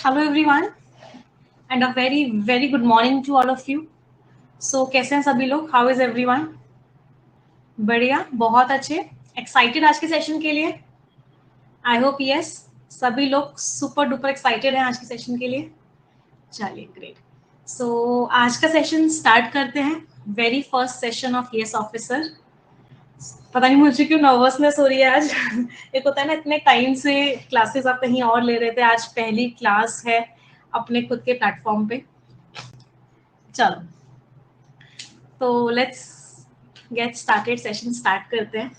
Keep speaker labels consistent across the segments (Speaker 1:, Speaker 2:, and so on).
Speaker 1: Hello everyone and a very good morning to all of you. So कैसे हैं सभी लोग? How is everyone? बढ़िया, बहुत अच्छे. Excited आज के सेशन के लिए? I hope yes. सभी लोग सुपर डुपर एक्साइटेड हैं आज के सेशन के लिए. चलिए ग्रेट. सो आज का सेशन स्टार्ट करते हैं. Very first session of yes officer. पता नहीं मुझे क्यों नर्वसनेस हो रही है आज. एक होता है ना, इतने टाइम से क्लासेस आप कहीं और ले रहे थे, आज पहली क्लास है अपने खुद के प्लेटफॉर्म पे. चलो तो let's get started. Session start करते हैं.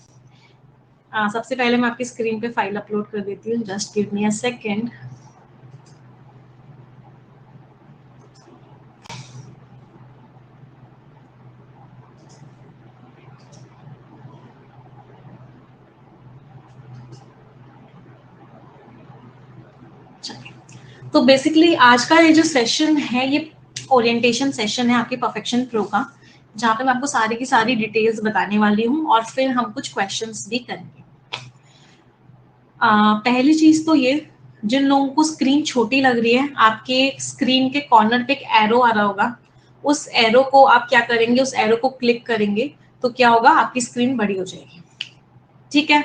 Speaker 1: सबसे पहले मैं आपकी स्क्रीन पे फाइल अपलोड कर देती हूँ. Just give me a second. तो बेसिकली आज का ये जो सेशन है, ये ओरिएंटेशन सेशन है आपके परफेक्शन प्रो का, जहाँ पे मैं आपको सारी की सारी डिटेल्स बताने वाली हूँ और फिर हम कुछ क्वेश्चंस भी करेंगे. पहली चीज तो ये, जिन लोगों को स्क्रीन छोटी लग रही है, आपके स्क्रीन के कॉर्नर पे एक एरो आ रहा होगा. उस एरो को आप क्या करेंगे, उस एरो को क्लिक करेंगे तो क्या होगा, आपकी स्क्रीन बड़ी हो जाएगी. ठीक है.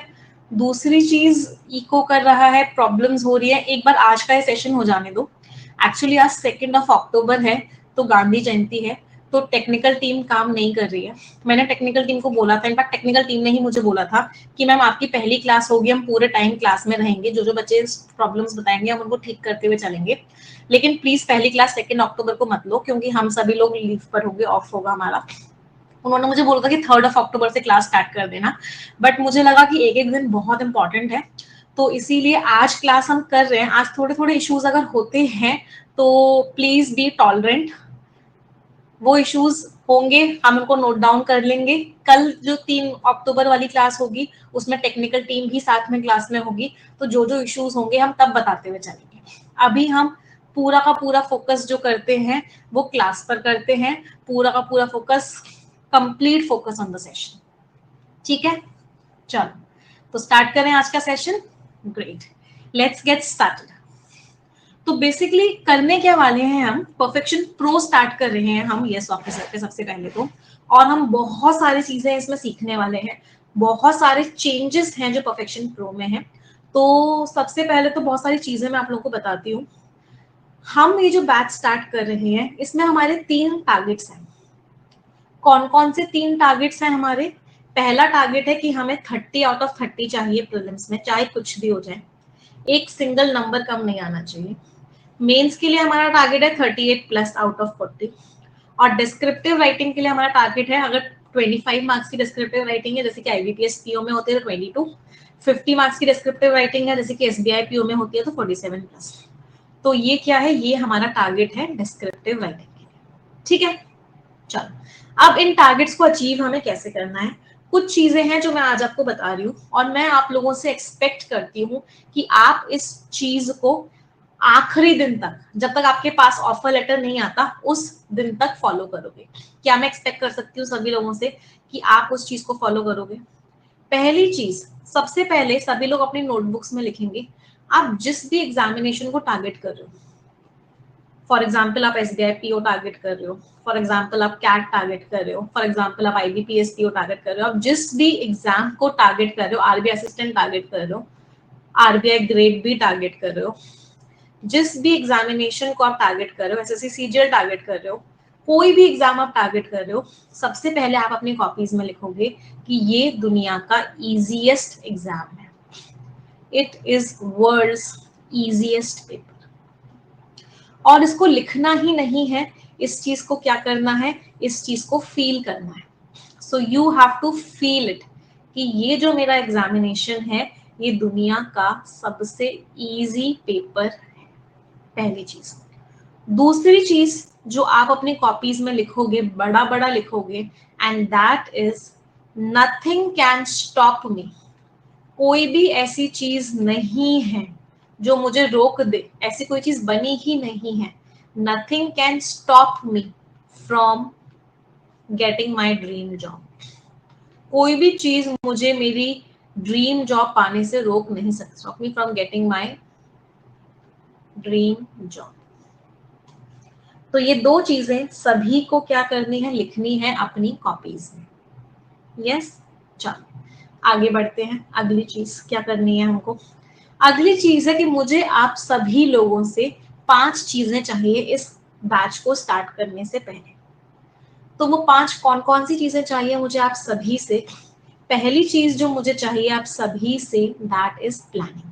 Speaker 1: दूसरी चीज, इको कर रहा है, प्रॉब्लम्स हो रही है. एक बार आज का ये सेशन हो जाने दो. एक्चुअली आज 2 अक्टूबर है, तो गांधी जयंती है, तो टेक्निकल टीम काम नहीं कर रही है. मैंने टेक्निकल टीम को बोला था, इनफैक्ट टेक्निकल टीम ने ही मुझे बोला था कि मैम आपकी पहली क्लास होगी, हम पूरे टाइम क्लास में रहेंगे, जो जो बच्चे प्रॉब्लम्स बताएंगे हम उनको ठीक करते हुए चलेंगे. लेकिन प्लीज पहली क्लास 2 अक्टूबर को मत लो, क्योंकि हम सभी लोग लीव पर होंगे, ऑफ होगा हमारा. उन्होंने मुझे बोला था कि 3 अक्टूबर से क्लास स्टार्ट कर देना, बट मुझे लगा कि एक एक दिन बहुत इंपॉर्टेंट है, तो इसीलिए आज क्लास हम कर रहे हैं. आज थोड़े थोड़े इश्यूज अगर होते हैं तो प्लीज बी टॉलरेंट. वो इश्यूज होंगे, हम उनको नोट डाउन कर लेंगे. कल जो 3 अक्टूबर वाली क्लास होगी उसमें टेक्निकल टीम भी साथ में क्लास में होगी, तो जो जो इश्यूज होंगे हम तब बताते हुए चलेंगे. अभी हम पूरा का पूरा फोकस जो करते हैं वो क्लास पर करते हैं. पूरा का पूरा focus, complete focus on the session. ठीक है, चलो तो स्टार्ट करें आज का session. Great, let's get started. तो बेसिकली करने क्या वाले हैं, हम परफेक्शन प्रो स्टार्ट कर रहे हैं हम यस ऑफिसर पे सबसे पहले तो. और हम बहुत सारी चीजें इसमें सीखने वाले हैं, बहुत सारे चेंजेस हैं जो परफेक्शन प्रो में हैं. तो सबसे पहले तो बहुत सारी चीजें मैं आप लोगों को बताती हूँ. हम ये जो बैच स्टार्ट कर रहे हैं, इसमें हमारे 3 टारगेट्स हैं. कौन कौन से 3 टारगेट्स हैं हमारे? पहला टारगेट है कि हमें 30 आउट ऑफ 30 चाहिए प्रीलिम्स में, चाहे कुछ भी हो जाए, एक सिंगल नंबर कम नहीं आना चाहिए. मेंस के लिए हमारा टारगेट है 38 प्लस आउट ऑफ 40. और डिस्क्रिप्टिव राइटिंग के लिए हमारा टारगेट है, अगर 25 मार्क्स की डिस्क्रिप्टिव राइटिंग है जैसे कि आईबीपीएस पीओ में होती है तो 22, 50 मार्क्स की डिस्क्रिप्टिव राइटिंग है जैसे कि एसबीआई पीओ में होती है तो 47 प्लस. तो ये क्या है, ये हमारा टारगेट है डिस्क्रिप्टिव राइटिंग के लिए. ठीक है, चलो अब इन टारगेट्स को अचीव हमें कैसे करना है, कुछ चीजें हैं जो मैं आज आपको बता रही हूँ, और मैं आप लोगों से एक्सपेक्ट करती हूँ कि आप इस चीज को आखिरी दिन तक, जब तक आपके पास ऑफर लेटर नहीं आता, उस दिन तक फॉलो करोगे. क्या मैं एक्सपेक्ट कर सकती हूँ सभी लोगों से कि आप उस चीज को फॉलो करोगे? पहली चीज, सबसे पहले सभी लोग अपनी नोटबुक्स में लिखेंगे आप जिस भी एग्जामिनेशन को टारगेट कर रहे हो. फॉर एग्जाम्पल आप एसबीआई पीओ टारगेट कर रहे हो, फॉर एग्जाम्पल आप कैट टारगेट कर रहे हो, फॉर एग्जाम्पल आप आईबीपीएस पीओ टारगेट कर रहे हो, आप जिस भी एग्जाम को टारगेट कर रहे हो, आरबीआई असिस्टेंट टारगेट कर रहे हो, आरबीआई ग्रेड बी टारगेट कर रहे हो, जिस भी एग्जामिनेशन को आप टारगेट कर रहे हो, एसएससी सीजीएल टारगेट कर रहे हो, कोई भी एग्जाम आप टारगेट कर रहे हो, सबसे पहले आप अपनी कॉपीज में लिखोगे कि ये दुनिया का इजीएस्ट एग्जाम है. It is world's easiest paper. और इसको लिखना ही नहीं है, इस चीज को क्या करना है, इस चीज को फील करना है. So you have to feel it कि ये जो मेरा एग्जामिनेशन है, ये दुनिया का सबसे इजी पेपर है. पहली चीज. दूसरी चीज जो आप अपनी कॉपीज में लिखोगे, बड़ा बड़ा लिखोगे, and that is nothing can stop me. कोई भी ऐसी चीज नहीं है जो मुझे रोक दे, ऐसी कोई चीज बनी ही नहीं है. Nothing can stop me from getting my dream job. कोई भी चीज मुझे मेरी ड्रीम जॉब पाने से रोक नहीं सकती. Stop me from getting my dream job. तो ये दो चीजें सभी को क्या करनी है, लिखनी है अपनी कॉपीज में। यस, चलो आगे बढ़ते हैं। अगली चीज क्या करनी है हमको, अगली चीज है कि मुझे आप सभी लोगों से 5 चीजें चाहिए इस बैच को स्टार्ट करने से पहले। तो वो 5 कौन कौन सी चीजें चाहिए मुझे आप सभी से। पहली चीज जो मुझे चाहिए आप सभी से, दैट इज प्लानिंग।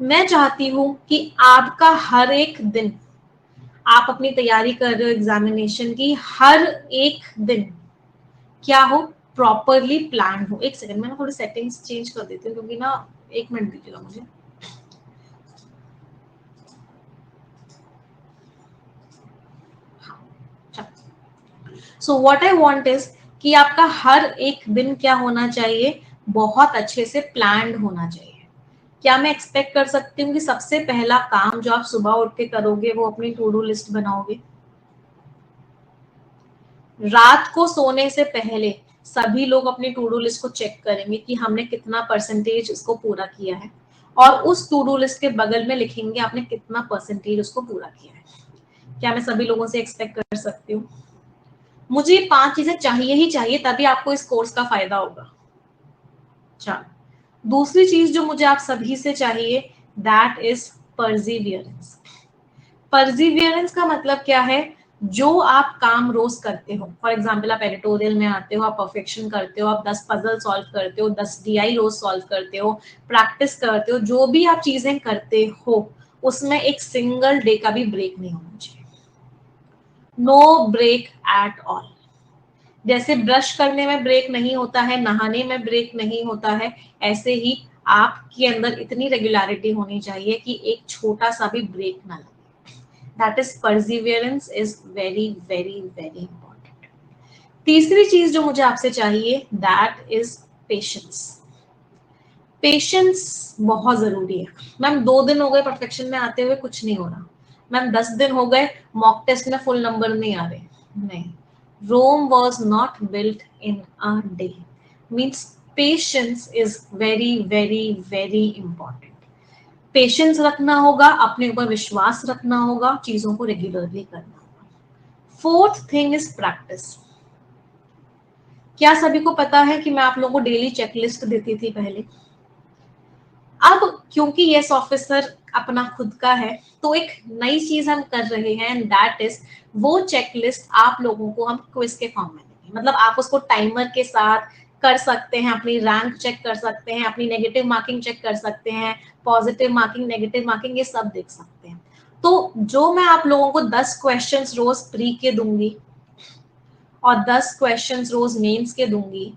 Speaker 1: मैं चाहती हूं कि आपका हर एक दिन, आप अपनी तैयारी कर रहे हो एग्जामिनेशन की, हर एक दिन क्या हो, प्रॉपरली प्लान हो। एक सेकंड, मैं थोड़ी सेटिंग्स चेंज कर देती हूँ क्योंकि ना, 1 मिनट दीजिएगा मुझे। So what I want is कि आपका हर एक दिन क्या होना चाहिए, बहुत अच्छे से प्लान्ड होना चाहिए। क्या मैं एक्सपेक्ट कर सकती हूँ कि सबसे पहला काम जो आप सुबह उठ के करोगे वो अपनी टू डू लिस्ट बनाओगे। रात को सोने से पहले सभी लोग अपनी टू डू लिस्ट को चेक करेंगे कि हमने कितना परसेंटेज इसको पूरा किया है, और उस टू डू लिस्ट के बगल में लिखेंगे आपने कितना परसेंटेज उसको पूरा किया है। क्या मैं सभी लोगों से एक्सपेक्ट कर सकती हूँ? मुझे ये 5 चीजें चाहिए ही चाहिए, तभी आपको इस कोर्स का फायदा होगा। चलो, दूसरी चीज जो मुझे आप सभी से चाहिए, दैट इज परसिवियरेंस। परसिवियरेंस का मतलब क्या है, जो आप काम रोज करते हो, फॉर एग्जाम्पल आप एडिटोरियल में आते हो, आप परफेक्शन करते हो, आप 10 पजल सॉल्व करते हो, 10 DI रोज सॉल्व करते हो, प्रैक्टिस करते हो, जो भी आप चीजें करते हो उसमें एक सिंगल डे का भी ब्रेक नहीं होना चाहिए। No break at all. जैसे ब्रश करने में ब्रेक नहीं होता है, नहाने में ब्रेक नहीं होता है, ऐसे ही आपके अंदर इतनी रेगुलरिटी होनी चाहिए कि एक छोटा सा भी ब्रेक ना लगे। That is perseverance is very very very important. तीसरी चीज जो मुझे आपसे चाहिए, that is patience. पेशेंस बहुत जरूरी है। मैम 2 दिन हो गए परफेक्शन में आते हुए, कुछ नहीं हो रहा। मैम 10 दिन हो गए, मॉक टेस्ट में फुल नंबर नहीं आ रहे। नहीं, Rome was not built in a day. Means patience is very very very important. Patience रखना होगा, अपने ऊपर विश्वास रखना होगा, चीजों को रेगुलरली करना होगा। Fourth thing is practice. क्या सभी को पता है कि मैं आप लोगों को डेली चेकलिस्ट देती थी पहले। अब क्योंकि यस ऑफिसर अपना खुद का है, तो एक नई चीज हम कर रहे हैं, एंड दैट इज वो चेकलिस्ट आप लोगों को हम क्विज के फॉर्म में देंगे। मतलब आप उसको टाइमर के साथ कर सकते हैं, अपनी रैंक चेक कर सकते हैं, अपनी नेगेटिव मार्किंग चेक कर सकते हैं, पॉजिटिव मार्किंग, नेगेटिव मार्किंग, ये सब देख सकते हैं। तो जो मैं आप लोगों को 10 क्वेश्चंस रोज प्री के दूंगी और 10 क्वेश्चंस रोज मेंस के दूंगी,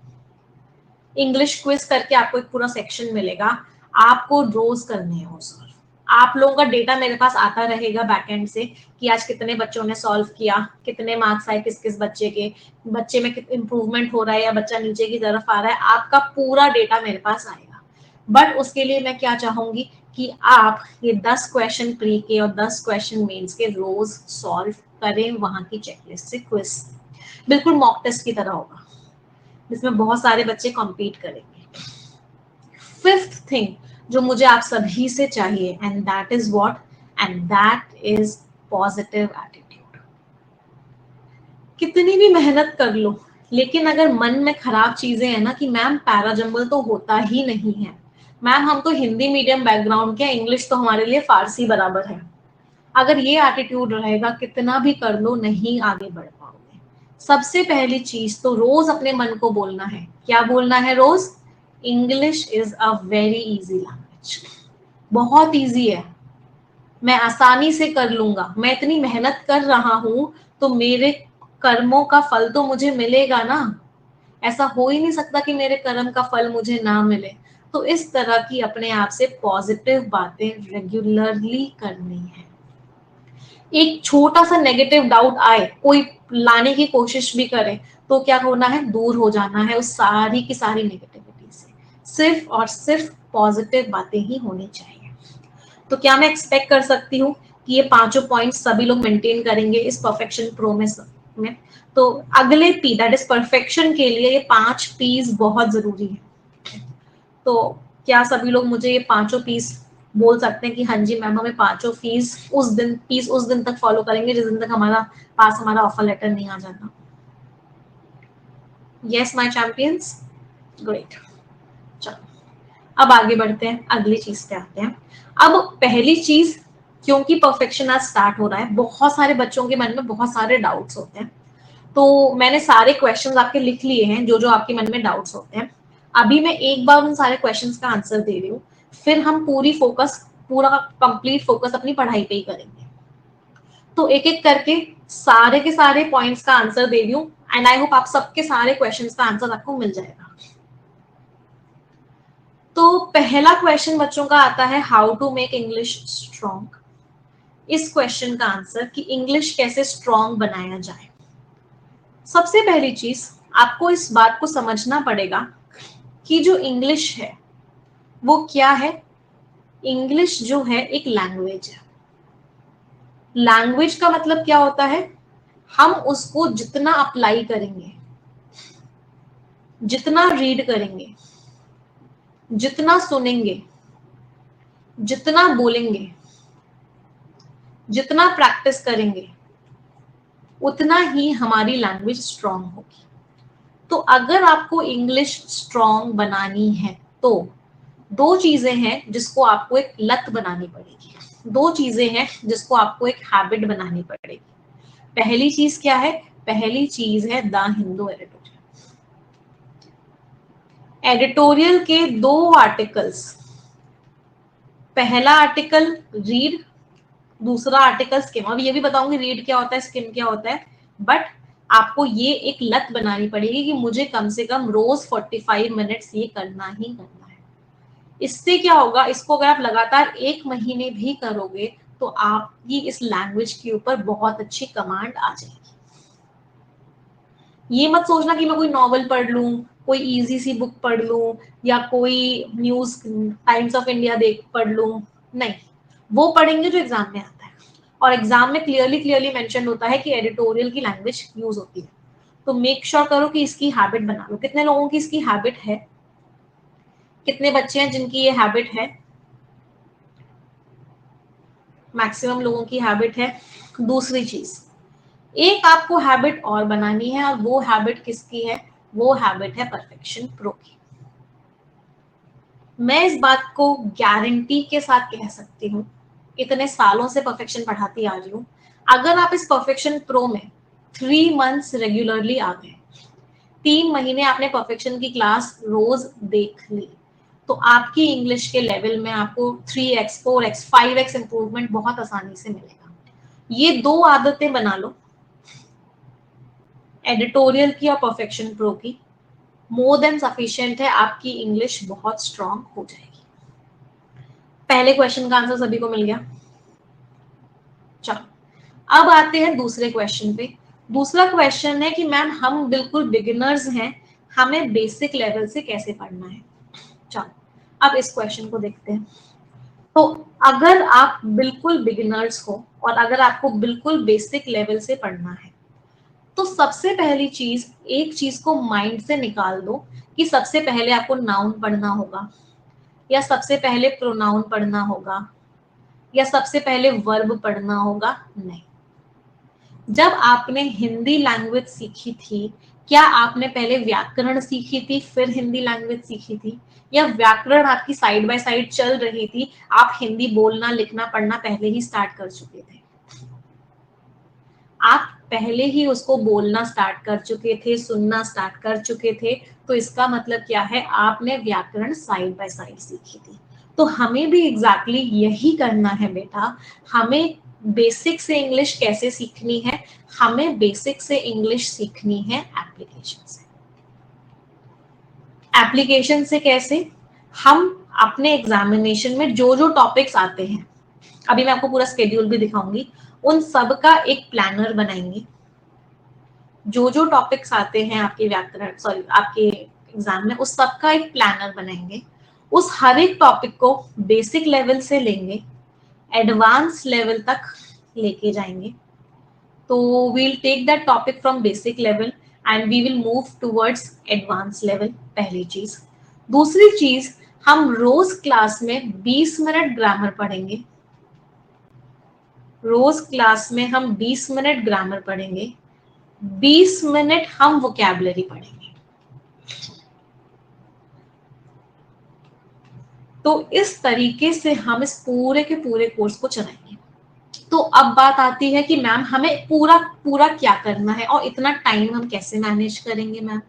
Speaker 1: इंग्लिश क्विज करके आपको एक पूरा सेक्शन मिलेगा, आपको रोज करने हैं वो सॉल्व। आप लोगों का डेटा मेरे पास आता रहेगा बैकएंड से कि आज कितने बच्चों ने सॉल्व किया, कितने मार्क्स आए किस किस बच्चे के, बच्चे में इंप्रूवमेंट हो रहा है या बच्चा नीचे की तरफ आ रहा है, आपका पूरा डेटा मेरे पास आएगा। बट उसके लिए मैं क्या चाहूंगी कि आप ये 10 क्वेश्चन प्री के और 10 क्वेश्चन मेंस के रोज सॉल्व करें वहां की चेकलिस्ट से क्विज। बिल्कुल मॉक टेस्ट की तरह होगा, जिसमें बहुत सारे बच्चे कॉम्पीट करेंगे। फिफ्थ थिंग जो मुझे आप सभी से चाहिए, and that is what, and that is positive attitude. कितनी भी मेहनत कर लो, लेकिन अगर मन में खराब चीजें हैं ना कि मैम पैराजंबल तो होता ही नहीं है, मैम हम तो हिंदी मीडियम बैकग्राउंड के, इंग्लिश तो हमारे लिए फारसी बराबर है, अगर ये एटीट्यूड रहेगा कितना भी कर लो नहीं आगे बढ़ पाओगे। सबसे पहली चीज तो रोज अपने मन को बोलना है। क्या बोलना है रोज? English is a very easy language. बहुत इजी है, मैं आसानी से कर लूंगा, मैं इतनी मेहनत कर रहा हूं तो मेरे कर्मों का फल तो मुझे मिलेगा ना। ऐसा हो ही नहीं सकता कि मेरे कर्म का फल मुझे ना मिले। तो इस तरह की अपने आप से पॉजिटिव बातें रेगुलरली करनी है। एक छोटा सा नेगेटिव डाउट आए, कोई लाने की कोशिश भी करे, तो क्या होना है, दूर हो जाना है उस सारी की सारी नेगेटिविटी से। सिर्फ और सिर्फ पॉजिटिव बातें ही होनी चाहिए। तो क्या मैं एक्सपेक्ट कर सकती हूँ कि ये 5 पॉइंट्स सभी लोग मेंटेन करेंगे इस परफेक्शन प्रो में? तो अगले पी, दैट इज परफेक्शन के लिए ये 5 पीस बहुत जरूरी है। तो क्या सभी लोग मुझे ये 5 पीस बोल सकते हैं कि हाँ जी मैम हमें पांचों फीस उस दिन तक फॉलो करेंगे जिस दिन तक हमारा ऑफर लेटर नहीं आ जाता। Yes my champions, great. चलो अब आगे बढ़ते हैं, अगली चीज पे आते हैं। अब पहली चीज, क्योंकि परफेक्शन आज स्टार्ट हो रहा है, बहुत सारे बच्चों के मन में बहुत सारे डाउट्स होते हैं, तो मैंने सारे क्वेश्चंस आपके लिख लिए हैं जो जो आपके मन में डाउट्स होते हैं। अभी मैं एक बार उन सारे क्वेश्चंस का आंसर दे रही हूँ, फिर हम पूरा कंप्लीट फोकस अपनी पढ़ाई पे ही करेंगे। तो एक एक करके सारे के सारे पॉइंट्स का आंसर दे रही हूँ, एंड आई होप आप सबके सारे क्वेश्चंस का आंसर आपको मिल जाएगा। तो पहला क्वेश्चन बच्चों का आता है, how to make English strong. इस क्वेश्चन का आंसर कि इंग्लिश कैसे स्ट्रॉन्ग बनाया जाए। सबसे पहली चीज आपको इस बात को समझना पड़ेगा कि जो इंग्लिश है वो क्या है। इंग्लिश जो है एक लैंग्वेज है। लैंग्वेज का मतलब क्या होता है, हम उसको जितना अप्लाई करेंगे, जितना रीड करेंगे, जितना सुनेंगे, जितना बोलेंगे, जितना प्रैक्टिस करेंगे, उतना ही हमारी लैंग्वेज स्ट्रांग होगी। तो अगर आपको इंग्लिश स्ट्रांग बनानी है तो दो चीजें हैं जिसको आपको एक लत बनानी पड़ेगी, दो चीजें हैं जिसको आपको एक हैबिट बनानी पड़ेगी। पहली चीज क्या है, पहली चीज है द हिंदू एडिटोरियल। एडिटोरियल के दो आर्टिकल्स, पहला आर्टिकल रीड, दूसरा आर्टिकल स्किम। अब ये भी बताऊंगी रीड क्या होता है, स्किम क्या होता है, बट आपको ये एक लत बनानी पड़ेगी कि मुझे कम से कम रोज 45 मिनट्स ये करना ही करना है। इससे क्या होगा, इसको अगर आप लगातार 1 महीने भी करोगे तो आपकी इस लैंग्वेज के ऊपर बहुत अच्छी कमांड आ जाएगी। ये मत सोचना कि मैं कोई नॉवल पढ़ लूं, कोई इजी सी बुक पढ़ लूं, या कोई न्यूज टाइम्स ऑफ इंडिया देख पढ़ लूं। नहीं, वो पढ़ेंगे जो एग्जाम में आता है, और एग्जाम में क्लियरली मेंशन होता है कि एडिटोरियल की लैंग्वेज यूज होती है। तो मेक श्योर करो कि इसकी हैबिट बना लो। कितने लोगों की इसकी हैबिट है, कितने बच्चे हैं जिनकी ये हैबिट है? मैक्सिमम लोगों की हैबिट है। दूसरी चीज, एक आपको हैबिट और बनानी है, और वो हैबिट किसकी है, वो हैबिट है परफेक्शन प्रो की। मैं इस बात को गारंटी के साथ कह सकती हूँ, इतने सालों से परफेक्शन पढ़ाती आ रही हूँ, अगर आप इस परफेक्शन प्रो में 3 मंथ्स रेगुलरली आ गए, 3 महीने आपने परफेक्शन की क्लास रोज देख ली, तो आपकी इंग्लिश के लेवल में आपको 3x 4x 5x इंप्रूवमेंट बहुत आसानी से मिलेगा। ये दो आदतें बना लो, एडिटोरियल की और परफेक्शन प्रो की, मोर देन सफिशिएंट है, आपकी इंग्लिश बहुत स्ट्रांग हो जाएगी। पहले क्वेश्चन का आंसर सभी को मिल गया। चलो अब आते हैं दूसरे क्वेश्चन पे। दूसरा क्वेश्चन है कि मैम हम बिल्कुल बिगिनर्स हैं, हमें बेसिक लेवल से कैसे पढ़ना है। चलो अब इस क्वेश्चन को देखते हैं। तो अगर आप बिल्कुल बिगिनर्स हो और अगर आपको बिल्कुल बेसिक लेवल से पढ़ना है, तो सबसे पहली चीज, एक चीज को माइंड से निकाल दो कि सबसे पहले आपको नाउन पढ़ना होगा, या सबसे पहले प्रोनाउन पढ़ना होगा, या सबसे पहले वर्ब पढ़ना होगा। नहीं, जब आपने हिंदी लैंग्वेज सीखी थी, क्या आपने पहले व्याकरण सीखी थी फिर हिंदी लैंग्वेज सीखी थी, या व्याकरण आपकी साइड बाय साइड चल रही थी, आप हिंदी बोलना लिखना पढ़ना पहले ही स्टार्ट कर चुके थे? आप पहले ही उसको बोलना स्टार्ट कर चुके थे, सुनना स्टार्ट कर चुके थे, तो इसका मतलब क्या है, आपने व्याकरण साइड बाय साइड सीखी थी। तो हमें भी एग्जैक्टली यही करना है बेटा। हमें बेसिक से इंग्लिश कैसे सीखनी है, हमें बेसिक से इंग्लिश सीखनी है एप्लीकेशन से। एप्लीकेशन से कैसे, हम अपने एग्जामिनेशन में जो जो टॉपिक्स आते हैं, अभी मैं आपको पूरा स्केड्यूल भी दिखाऊंगी, उन सब का एक प्लानर बनाएंगे। जो जो टॉपिक्स आते हैं आपके व्याकरण आपके एग्जाम में, उस सब का एक प्लानर बनाएंगे। उस हर एक टॉपिक को बेसिक लेवल से लेंगे, एडवांस लेवल तक लेके जाएंगे। तो we'll take that topic from basic level and we will move towards advance level, पहली चीज। दूसरी चीज, हम रोज क्लास में 20 मिनट ग्रामर पढ़ेंगे, रोज क्लास में हम 20 मिनट ग्रामर पढ़ेंगे, 20 मिनट हम वोकैबुलरी पढ़ेंगे। तो इस तरीके से हम इस पूरे के पूरे कोर्स को चलाएंगे। तो अब बात आती है कि मैम हमें पूरा पूरा क्या करना है और इतना टाइम हम कैसे मैनेज करेंगे मैम,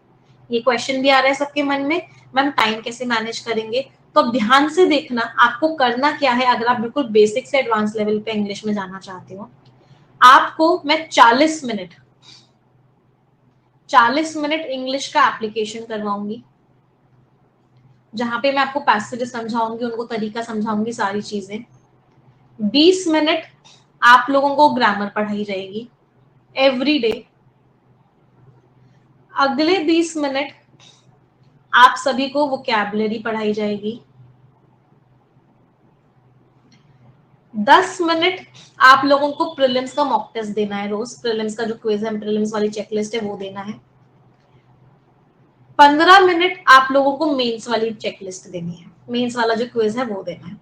Speaker 1: ये क्वेश्चन भी आ रहा है सबके मन में, मैम टाइम कैसे मैनेज करेंगे। तो अब ध्यान से देखना आपको करना क्या है। अगर आप बिल्कुल बेसिक से एडवांस लेवल पे इंग्लिश में जाना चाहते हो, आपको मैं 40 मिनट इंग्लिश का एप्लीकेशन करवाऊंगी, जहां पे मैं आपको पैसेज समझाऊंगी, उनको तरीका समझाऊंगी, सारी चीजें। 20 मिनट आप लोगों को ग्रामर पढ़ाई जाएगी एवरी डे। अगले 20 मिनट आप सभी को वोकैबुलरी पढ़ाई जाएगी। 10 मिनट आप लोगों को प्रीलिम्स का मॉक टेस्ट देना है रोज, प्रीलिम्स का जो क्विज है, प्रीलिम्स वाली चेकलिस्ट है वो देना है। 15 मिनट आप लोगों को मेंस वाली चेकलिस्ट देनी है, मेंस वाला जो क्विज है वो देना है।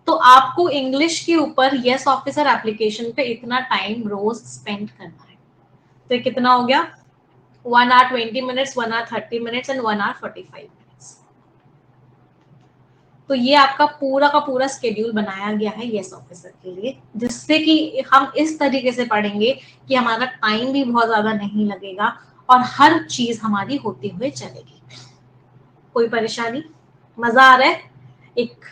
Speaker 1: तो आपको इंग्लिश के ऊपर यस ऑफिसर एप्लीकेशन पे इतना टाइम रोज स्पेंड करना है। तो ये कितना हो गया, 1 hour 20 minutes, 1 hour 30 minutes and 1 hour 45 minutes। तो ये आपका पूरा का पूरा स्केड्यूल बनाया गया है यस ऑफिसर के लिए, जिससे कि हम इस तरीके से पढ़ेंगे कि हमारा टाइम भी बहुत ज्यादा नहीं लगेगा और हर चीज हमारी होती हुए चलेगी। कोई परेशानी, मजा आ रहा है एक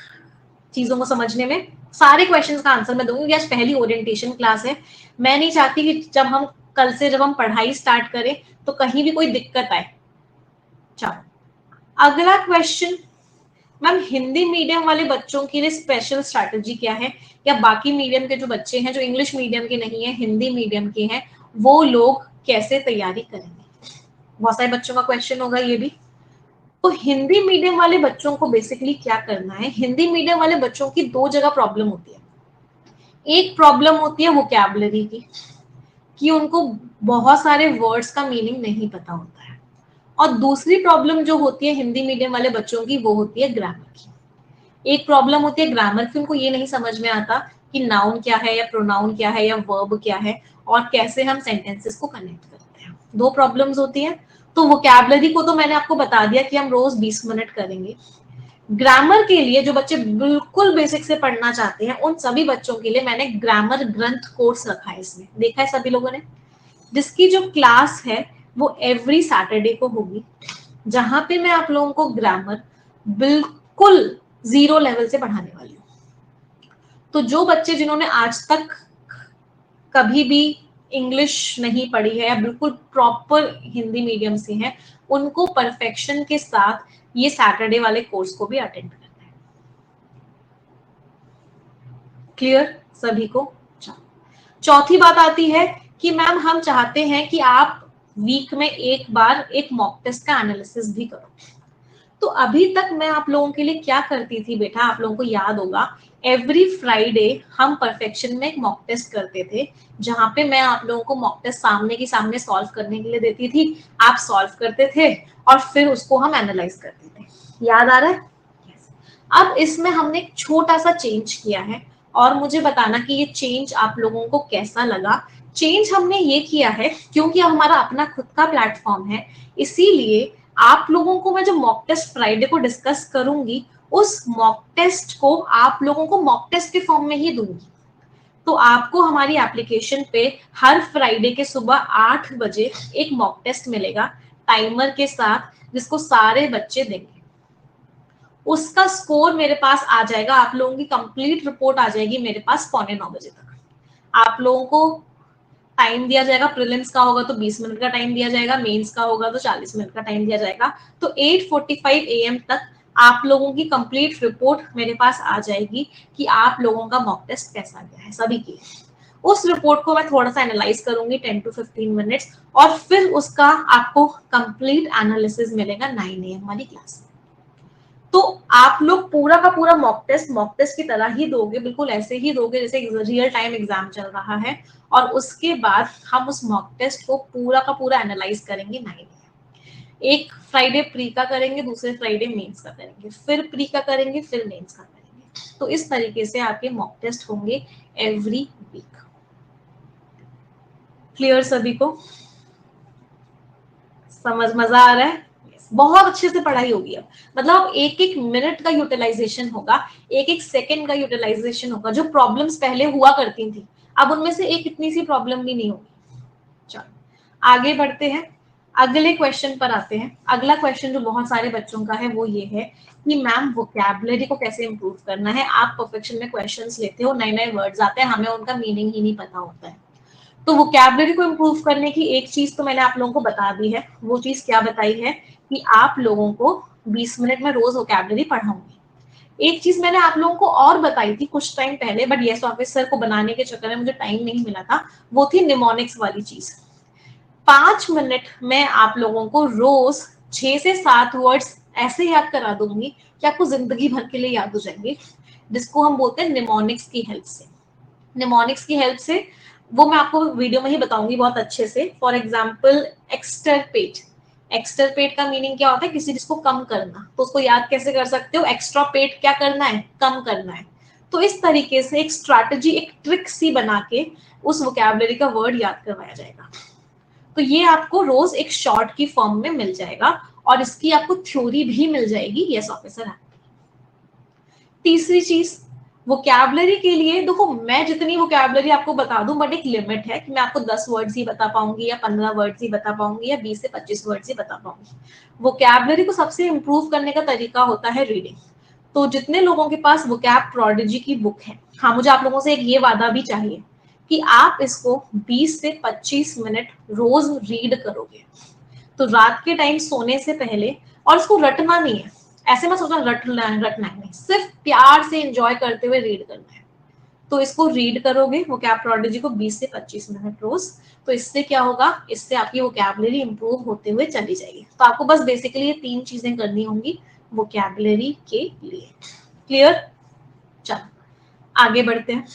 Speaker 1: चीजों को समझने में? सारे क्वेश्चंस का आंसर मैं दूंगी। आज पहली ओरिएंटेशन क्लास है, मैं नहीं चाहती कि जब हम कल से जब हम पढ़ाई स्टार्ट करें तो कहीं भी कोई दिक्कत आए। चलो अगला क्वेश्चन, मैम हिंदी मीडियम वाले बच्चों के लिए स्पेशल स्ट्रैटेजी क्या है, या बाकी मीडियम के जो बच्चे हैं जो इंग्लिश मीडियम के नहीं है, हिंदी मीडियम के हैं, वो लोग कैसे तैयारी करेंगे? बहुत सारे बच्चों का क्वेश्चन होगा ये भी। तो हिंदी मीडियम वाले बच्चों को बेसिकली क्या करना है, हिंदी मीडियम वाले बच्चों की दो जगह प्रॉब्लम होती है। एक प्रॉब्लम होती है वोकैबुलरी की, कि उनको बहुत सारे वर्ड्स का मीनिंग नहीं पता होता है, और दूसरी प्रॉब्लम जो होती है हिंदी मीडियम वाले बच्चों की वो होती है ग्रामर की। एक प्रॉब्लम होती है ग्रामर की, उनको ये नहीं समझ में आता कि नाउन क्या है या प्रोनाउन क्या है या वर्ब क्या है और कैसे हम सेंटेंसेस को कनेक्ट करते हैं। दो प्रॉब्लम्स होती हैं। तो वोकैबुलरी को तो मैंने आपको बता दिया कि हम रोज 20 मिनट करेंगे। ग्रामर के लिए जो बच्चे बिल्कुल बेसिक से पढ़ना चाहते हैं उन सभी बच्चों के लिए मैंने ग्रामर ग्रंथ कोर्स रखा है, इसमें देखा है सभी लोगों ने, जिसकी जो क्लास है वो एवरी सैटरडे को होगी, जहां पे मैं आप लोगों को ग्रामर बिल्कुल 0 लेवल से पढ़ाने वाली हूँ। तो जो बच्चे जिन्होंने आज तक कभी भी इंग्लिश नहीं पढ़ी है या बिल्कुल प्रॉपर हिंदी मीडियम से हैं, उनको परफेक्शन के साथ ये सैटरडे वाले कोर्स को भी अटेंड करना है। क्लियर सभी को? चौथी बात आती है कि मैम हम चाहते हैं कि आप वीक में एक बार एक मॉक टेस्ट का एनालिसिस भी करो। तो अभी तक मैं आप लोगों के लिए क्या करती थी बेटा, आप लोगों को याद होगा, एवरी फ्राइडे हम परफेक्शन में एक मॉक टेस्ट करते थे, जहां पे मैं आप लोगों को मॉक टेस्ट सामने की सामने सॉल्व करने के लिए देती थी, आप सॉल्व करते थे और फिर उसको हम एनालाइज करते थे। याद आ रहा है? अब इसमें हमने एक छोटा सा चेंज किया है और मुझे बताना कि ये चेंज आप लोगों को कैसा लगा। चेंज हमने ये किया है क्योंकि अब हमारा अपना खुद का प्लेटफॉर्म है, इसीलिए आप लोगों को मैं जो मॉक टेस्ट फ्राइडे को डिस्कस करूंगी उस मॉक टेस्ट को आप लोगों को मॉक टेस्ट के फॉर्म में ही दूंगी। तो आपको हमारी एप्लीकेशन पे हर फ्राइडे के सुबह 8 बजे एक मॉक टेस्ट मिलेगा टाइमर के साथ, जिसको सारे बच्चे देंगे। उसका स्कोर मेरे पास आ जाएगा, आप लोगों की कंप्लीट रिपोर्ट आ जाएगी मेरे पास 8:45 बजे तक। आप लोगों को टाइम दिया जाएगा, प्रीलिम्स का होगा तो 20 मिनट का टाइम दिया जाएगा, मेंस का होगा तो 40 मिनट का टाइम दिया जाएगा। तो 8:45 AM तक आप लोगों की कंप्लीट रिपोर्ट मेरे पास आ जाएगी कि आप लोगों का मॉक टेस्ट कैसा गया है सभी के। उस रिपोर्ट को मैं थोड़ा सा एनालाइज करूंगी 10 to 15 मिनट्स, और फिर उसका आपको कंप्लीट एनालिसिस मिलेगा 9 AM वाली क्लास में। तो आप लोग पूरा का पूरा मॉक टेस्ट की तरह ही दोगे, बिल्कुल ऐसे ही दोगे जैसे रियल टाइम एग्जाम चल रहा है, और उसके बाद हम उस मॉक टेस्ट को पूरा का पूरा एनालाइज करेंगे 9 AM। एक फ्राइडे प्री का करेंगे, दूसरे फ्राइडे मेंस का करेंगे, फिर प्री का करेंगे, फिर मेंस का करेंगे। तो इस तरीके से आपके मॉक टेस्ट होंगे एवरी वीक। क्लियर सभी को? समझ मजा आ रहा है? बहुत अच्छे से पढ़ाई होगी अब। मतलब एक एक मिनट का यूटिलाइजेशन होगा, एक एक सेकंड का यूटिलाइजेशन होगा। जो प्रॉब्लम्स पहले हुआ करती थी, अब उनमें से एक इतनी सी प्रॉब्लम भी नहीं होगी। चलो आगे बढ़ते हैं, अगले क्वेश्चन पर आते हैं। अगला क्वेश्चन जो बहुत सारे बच्चों का है वो ये है कि मैम वोकैबुलरी को कैसे इंप्रूव करना है। आप परफेक्शन में क्वेश्चंस लेते हो, नए नए वर्ड्स आते हैं, हमें उनका मीनिंग ही नहीं पता होता है। तो वोकैबुलरी को इंप्रूव करने की एक चीज तो मैंने आप लोगों को बता दी है। वो चीज क्या बताई है कि आप लोगों को 20 मिनट में रोज वोकैबुलरी पढ़ाऊंगी। एक चीज मैंने आप लोगों को और बताई थी कुछ टाइम पहले, बट यस ऑफिसर को बनाने के चक्कर में मुझे टाइम नहीं मिला था, वो थी निमोनिक्स वाली चीज। 5 मिनट में आप लोगों को रोज 6 से 7 वर्ड्स ऐसे याद करा दूंगी कि आपको जिंदगी भर के लिए याद हो जाएंगे, जिसको हम बोलते हैं निमोनिक्स की हेल्प से। निमोनिक्स की हेल्प से वो मैं आपको वीडियो में ही बताऊंगी बहुत अच्छे से। फॉर एग्जाम्पल एक्सटरपेट, एक्सटरपेट का मीनिंग क्या होता है? किसी चीज को कम करना। तो उसको याद कैसे कर सकते हो? एक्स्ट्रा पेट क्या करना है? कम करना है। तो इस तरीके से एक स्ट्रैटेजी, एक ट्रिक सी बना के उस वोकैबुलरी का वर्ड याद करवाया जाएगा। तो ये आपको रोज एक शॉर्ट की फॉर्म में मिल जाएगा और इसकी आपको थ्योरी भी मिल जाएगी। Yes officer. तीसरी चीज, वोकैबुलरी के लिए देखो, मैं जितनी वोकैबुलरी आपको बता दूं, बट एक लिमिट है कि मैं आपको 10 वर्ड्स ही बता पाऊंगी या 15 वर्ड्स ही बता पाऊंगी या 20 से 25 वर्ड्स ही बता पाऊंगी। वोकैबुलरी को सबसे इंप्रूव करने का तरीका होता है रीडिंग। तो जितने लोगों के पास वोकैब प्रोडिजी की बुक है, हाँ, मुझे आप लोगों से एक ये वादा भी चाहिए कि आप इसको 20 से 25 मिनट रोज रीड करोगे। तो रात के टाइम सोने से पहले, और इसको रटना नहीं है, ऐसे मत सोचना रटना है नहीं, सिर्फ प्यार से एंजॉय करते हुए रीड करना है। तो इसको रीड करोगे वोकैब प्रोडिजी को 20 से 25 मिनट रोज, तो इससे क्या होगा? इससे आपकी वोकैबुलरी इंप्रूव होते हुए चली जाएगी। तो आपको बस बेसिकली ये 3 चीजें करनी होंगी वोकैबुलरी के लिए। क्लियर? चलो आगे बढ़ते हैं,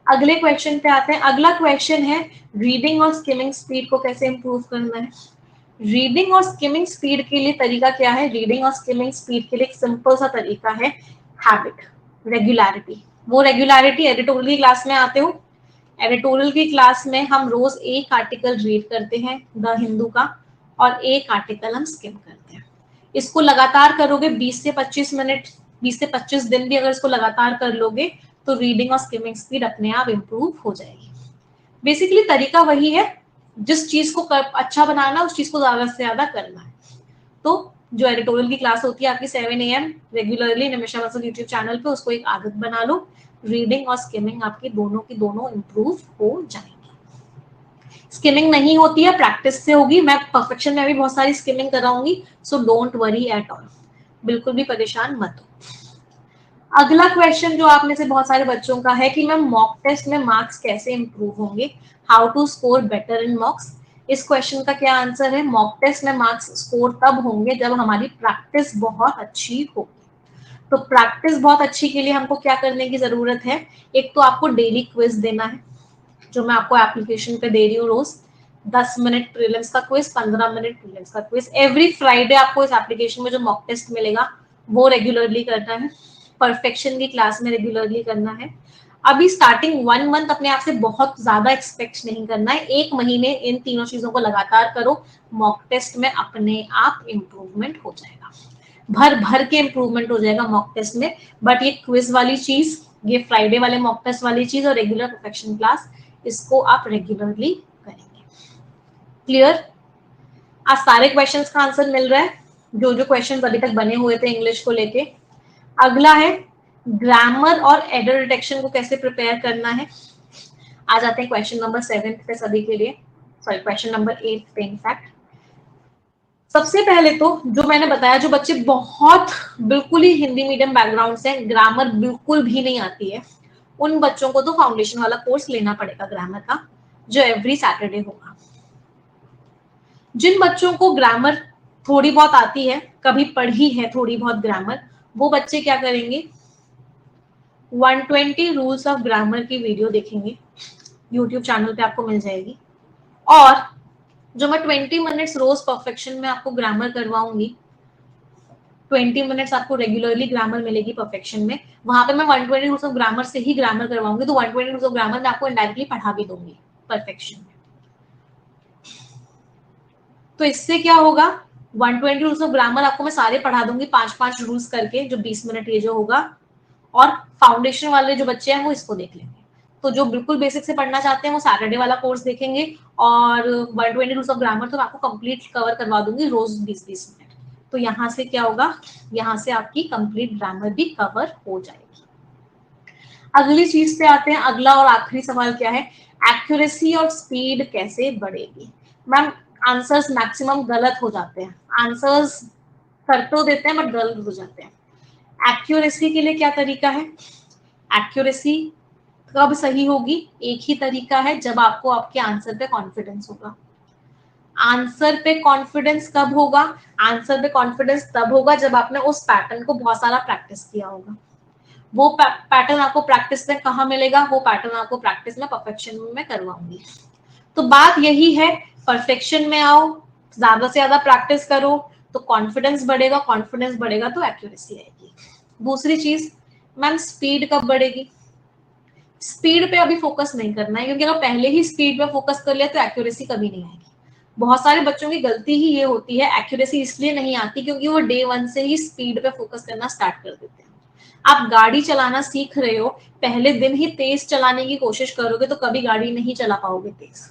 Speaker 1: अगले क्वेश्चन पे आते हैं। अगला क्वेश्चन है रीडिंग और स्किमिंग स्पीड को कैसे इंप्रूव करना है। रीडिंग और स्किमिंग स्पीड के लिए तरीका क्या है? रीडिंग और स्किमिंग स्पीड के लिए एक सिंपल सा तरीका है हैबिट, रेगुलरिटी। वो रेगुलरिटी एडिटोरियल की क्लास में आते हो, एडिटोरियल की क्लास में हम रोज एक आर्टिकल रीड करते हैं द हिंदू का, और एक आर्टिकल हम स्किम करते हैं। इसको लगातार करोगे 20 से 25 मिनट, 20 से 25 दिन भी अगर इसको लगातार कर लोगे तो रीडिंग और स्किमिंग स्पीड अपने आप इंप्रूव हो जाएगी। बेसिकली तरीका वही है, जिस चीज को अच्छा बनाना उस चीज को ज्यादा से ज्यादा करना है। तो जो एडिटोरियल की क्लास होती है आपकी 7 AM regularly Nimisha Bansal YouTube channel पे, उसको एक आदत बना लो। रीडिंग और स्किमिंग आपकी दोनों की दोनों इंप्रूव हो जाएंगी। स्किमिंग नहीं होती है, प्रैक्टिस से होगी। मैं परफेक्शन में भी बहुत सारी स्किमिंग कराऊंगी, so don't worry at all, बिल्कुल भी परेशान मत हो। अगला क्वेश्चन जो आप में से बहुत सारे बच्चों का है कि मैम मॉक टेस्ट में मार्क्स कैसे इंप्रूव होंगे, how to score better in mocks. इस क्वेश्चन का क्या आंसर है? मॉक टेस्ट में मार्क्स स्कोर तब होंगे जब हमारी प्रैक्टिस बहुत अच्छी होगी। तो प्रैक्टिस बहुत अच्छी के लिए हमको क्या करने की जरूरत है? एक तो आपको डेली क्विज देना है, जो मैं आपको एप्लीकेशन पे दे रही हूँ रोज। 10 मिनट प्रीलिम्स का क्विज, 15 मिनट प्रीलिम्स का क्विज। एवरी फ्राइडे आपको इस एप्लीकेशन में जो मॉक टेस्ट मिलेगा वो रेगुलरली करना है। परफेक्शन की क्लास में रेगुलरली करना है। अभी स्टार्टिंग 1 मंथ अपने आप से बहुत ज्यादा एक्सपेक्ट नहीं करना है। 1 महीने इन तीनों चीजों को लगातार करो, मॉक टेस्ट में अपने आप इम्प्रूवमेंट हो जाएगा, भर भर के इम्प्रूवमेंट हो जाएगा मॉक टेस्ट में। बट ये क्विज वाली चीज, ये फ्राइडे वाले मॉक टेस्ट वाली चीज और रेगुलर परफेक्शन क्लास, इसको आप रेगुलरली करेंगे। क्लियर? आज सारे क्वेश्चंस का आंसर मिल रहा है, जो जो क्वेश्चंस अभी तक बने हुए थे इंग्लिश को लेके। अगला है ग्रामर और एरर डिटेक्शन को कैसे प्रिपेयर करना है। आ जाते हैं क्वेश्चन नंबर 7 पे सभी के लिए, सॉरी क्वेश्चन नंबर 8 पे इनफैक्ट। सबसे पहले तो जो मैंने बताया, जो बच्चे बहुत बिल्कुल ही हिंदी मीडियम बैकग्राउंड से, ग्रामर बिल्कुल भी नहीं आती है, उन बच्चों को तो फाउंडेशन वाला कोर्स लेना पड़ेगा ग्रामर का, जो एवरी सैटरडे होगा। जिन बच्चों को ग्रामर थोड़ी बहुत आती है, कभी पढ़ी है थोड़ी बहुत ग्रामर, वो बच्चे क्या करेंगे? 120 रूल्स ऑफ ग्रामर की वीडियो देखेंगे, यूट्यूब चैनल पे आपको मिल जाएगी। और जो मैं 20 मिनट्स रोज परफेक्शन में आपको ग्रामर करवाऊंगी, 20 मिनट्स आपको रेगुलरली ग्रामर मिलेगी परफेक्शन में, वहां पे मैं 120 रूल्स ऑफ ग्रामर से ही ग्रामर करवाऊंगी, तो 120 रूल्स ऑफ ग्रामर में आपको इनडायरेक्टली पढ़ा भी दूंगी परफेक्शन में। तो इससे क्या होगा, 120 रूल्स ऑफ ग्रामर आपको मैं सारे पढ़ा दूंगी 5-5 रूल्स करके, जो 20 मिनट ये जो होगा, और फाउंडेशन वाले जो बच्चे हैं वो इसको देख लेंगे। तो जो बिल्कुल बेसिक से पढ़ना चाहते हैं वो सैटरडे वाला कोर्स देखेंगे, और 120 रूल्स ऑफ ग्रामर तो मैं आपको कंप्लीट कवर करवा दूंगी रोज 20-20 मिनट। तो यहाँ से क्या होगा, यहाँ से आपकी कंप्लीट ग्रामर भी कवर हो जाएगी। अगली चीज पे आते हैं, अगला और आखिरी सवाल क्या है, एक्यूरेसी और स्पीड कैसे बढ़ेगी। मैम आंसर्स मैक्सिमम गलत हो जाते हैं, आंसर्स कर तो देते हैं बट गलत हो जाते हैं। एक्यूरेसी के लिए क्या तरीका है, एक्यूरेसी कब सही होगी, एक ही तरीका है, जब आपको आपके आंसर पे कॉन्फिडेंस होगा। आंसर पे कॉन्फिडेंस कब होगा, आंसर पे कॉन्फिडेंस तब होगा जब आपने उस पैटर्न को बहुत सारा प्रैक्टिस किया होगा। वो पैटर्न आपको प्रैक्टिस में कहाँ मिलेगा, वो पैटर्न आपको प्रैक्टिस में परफेक्शन में करवाऊंगी। तो बात यही है, परफेक्शन में आओ, ज्यादा से ज्यादा प्रैक्टिस करो तो कॉन्फिडेंस बढ़ेगा, कॉन्फिडेंस बढ़ेगा तो एक्यूरेसी आएगी। दूसरी चीज, मैम स्पीड कब बढ़ेगी, स्पीड पे अभी फोकस नहीं करना है, क्योंकि अगर पहले ही स्पीड पे फोकस कर लिया तो एक्यूरेसी कभी नहीं आएगी। बहुत सारे बच्चों की गलती ही ये होती है, एक्यूरेसी इसलिए नहीं आती क्योंकि वो डे 1 से ही स्पीड पे फोकस करना स्टार्ट कर देते हैं। आप गाड़ी चलाना सीख रहे हो, पहले दिन ही तेज चलाने की कोशिश करोगे तो कभी गाड़ी नहीं चला पाओगे तेज।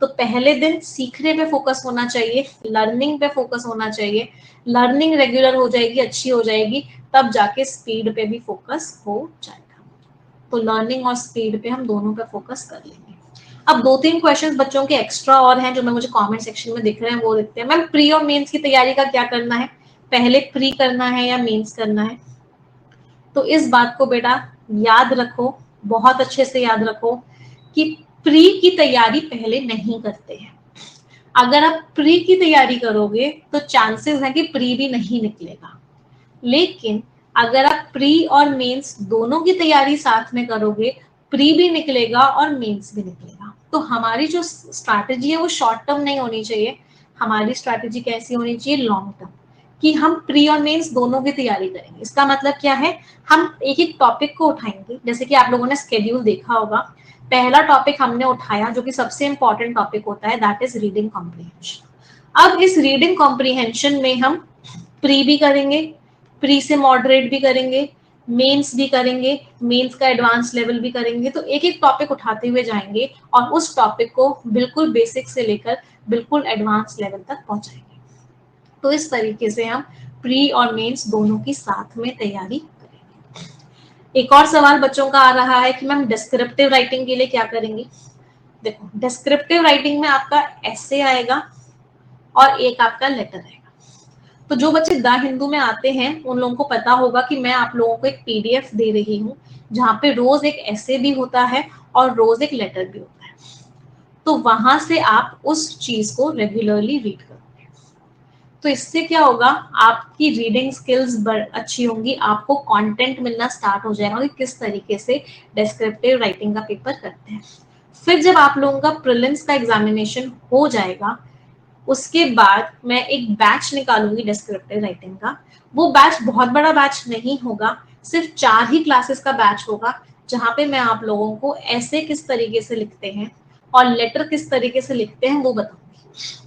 Speaker 1: तो पहले दिन सीखने पे फोकस होना चाहिए, लर्निंग पे फोकस होना चाहिए, लर्निंग रेगुलर हो जाएगी, अच्छी हो जाएगी, तब जाके स्पीड पे भी फोकस हो जाएगा। तो लर्निंग और स्पीड पे हम दोनों पे फोकस कर लेंगे। अब 2-3 क्वेश्चंस बच्चों के एक्स्ट्रा और हैं जो मैं मुझे कमेंट सेक्शन में दिख रहे हैं, वो देखते हैं। मैम प्री और मेंस की तैयारी का क्या करना है, पहले प्री करना है या मेंस करना है। तो इस बात को बेटा याद रखो, बहुत अच्छे से याद रखो कि प्री की तैयारी पहले नहीं करते हैं। अगर आप प्री की तैयारी करोगे तो चांसेस है कि प्री भी नहीं निकलेगा, लेकिन अगर आप प्री और मेंस दोनों की तैयारी साथ में करोगे, प्री भी निकलेगा और मेंस भी निकलेगा। तो हमारी जो स्ट्रैटेजी है वो शॉर्ट टर्म नहीं होनी चाहिए, हमारी स्ट्रैटेजी कैसी होनी चाहिए, लॉन्ग टर्म, कि हम प्री और मेंस दोनों की तैयारी करेंगे। इसका मतलब क्या है, हम एक एक टॉपिक को उठाएंगे, जैसे कि आप लोगों ने स्केड्यूल देखा होगा, पहला टॉपिक हमने उठाया जो कि सबसे इंपॉर्टेंट टॉपिक होता है, दैट इज रीडिंग कॉम्प्रीहेंशन। अब इस रीडिंग कॉम्प्रीहेंशन में हम प्री भी करेंगे, प्री से मॉडरेट भी करेंगे, मेंस भी करेंगे, मेंस का एडवांस लेवल भी करेंगे। तो एक एक टॉपिक उठाते हुए जाएंगे और उस टॉपिक को बिल्कुल बेसिक से लेकर बिल्कुल एडवांस लेवल तक पहुंचाएंगे। तो इस तरीके से हम प्री और मेंस दोनों की साथ में तैयारी करेंगे। एक और सवाल बच्चों का आ रहा है कि मैम डिस्क्रिप्टिव राइटिंग के लिए क्या करेंगे। देखो डिस्क्रिप्टिव राइटिंग में आपका एसे आएगा और एक आपका लेटर आएगा। तो जो बच्चे द हिंदू में आते हैं उन लोगों को पता होगा कि मैं आप लोगों को एक पीडीएफ दे रही हूँ जहाँ पे रोज एक एसे भी होता है और रोज एक लेटर भी होता है। तो वहां से आप उस चीज को रेगुलरली रीड करोगे, तो इससे क्या होगा, आपकी रीडिंग स्किल्स अच्छी होंगी, आपको कंटेंट मिलना स्टार्ट हो जाएगा कि किस तरीके से डिस्क्रिप्टिव राइटिंग का पेपर करते हैं। फिर जब आप लोगों का प्रीलिम्स का एग्जामिनेशन हो जाएगा, उसके बाद मैं एक बैच निकालूंगी डिस्क्रिप्टिव राइटिंग का। वो बैच बहुत बड़ा बैच नहीं होगा, सिर्फ 4 ही क्लासेस का बैच होगा, जहां पे मैं आप लोगों को ऐसे किस तरीके से लिखते हैं और लेटर किस तरीके से लिखते हैं वो बताऊंगी।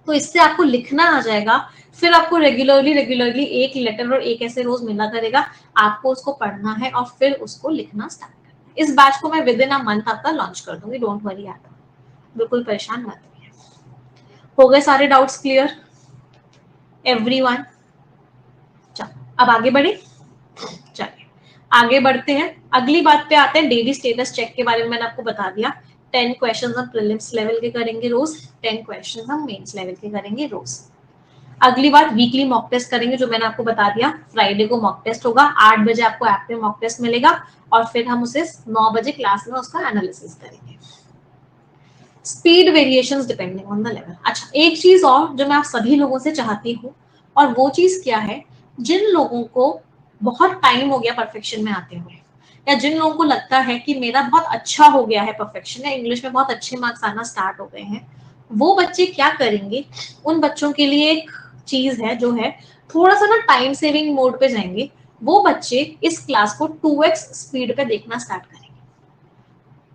Speaker 1: तो इससे आपको लिखना आ जाएगा, फिर आपको रेगुलरली एक लेटर और एक ऐसे रोज मिला करेगा, आपको उसको पढ़ना है और फिर उसको लिखना स्टार्ट करना है। इस बैच को मैं विद इन अ मंथ आपका लॉन्च कर दूंगी, डोंट वरी आप, बिल्कुल परेशान मत होइए। हो गए सारे डाउट्स क्लियर एवरीवन। चलो अब आगे बढ़े, चलिए आगे बढ़ते हैं, अगली बात पे आते हैं। डेली स्टेटस चेक के बारे में मैंने आपको बता दिया, 10 क्वेश्चन हम प्रीलिम्स लेवल के करेंगे रोज, 10 क्वेश्चन हम मेंस लेवल के करेंगे रोज। अगली बात वीकली मॉक टेस्ट करेंगे, जो मैंने आपको बता दिया, फ्राइडे को मॉक टेस्ट होगा, 8 बजे आपको ऐप पे मॉक टेस्ट मिलेगा और फिर हम उसे 9 बजे क्लास में उसका एनालिसिस करेंगे। Speed variations depending on the level. अच्छा एक चीज और जो मैं आप सभी लोगों से चाहती हूँ, और वो चीज क्या है, जिन लोगों को बहुत टाइम हो गया परफेक्शन में आते हुए, या जिन लोगों को लगता है कि मेरा बहुत अच्छा हो गया है परफेक्शन, या इंग्लिश में बहुत अच्छे मार्क्स आना स्टार्ट हो गए हैं, वो बच्चे क्या करेंगे, उन बच्चों के लिए एक चीज है जो है थोड़ा सा ना टाइम सेविंग मोड पे जाएंगे। वो बच्चे इस क्लास को 2x स्पीड पे देखना स्टार्ट करेंगे।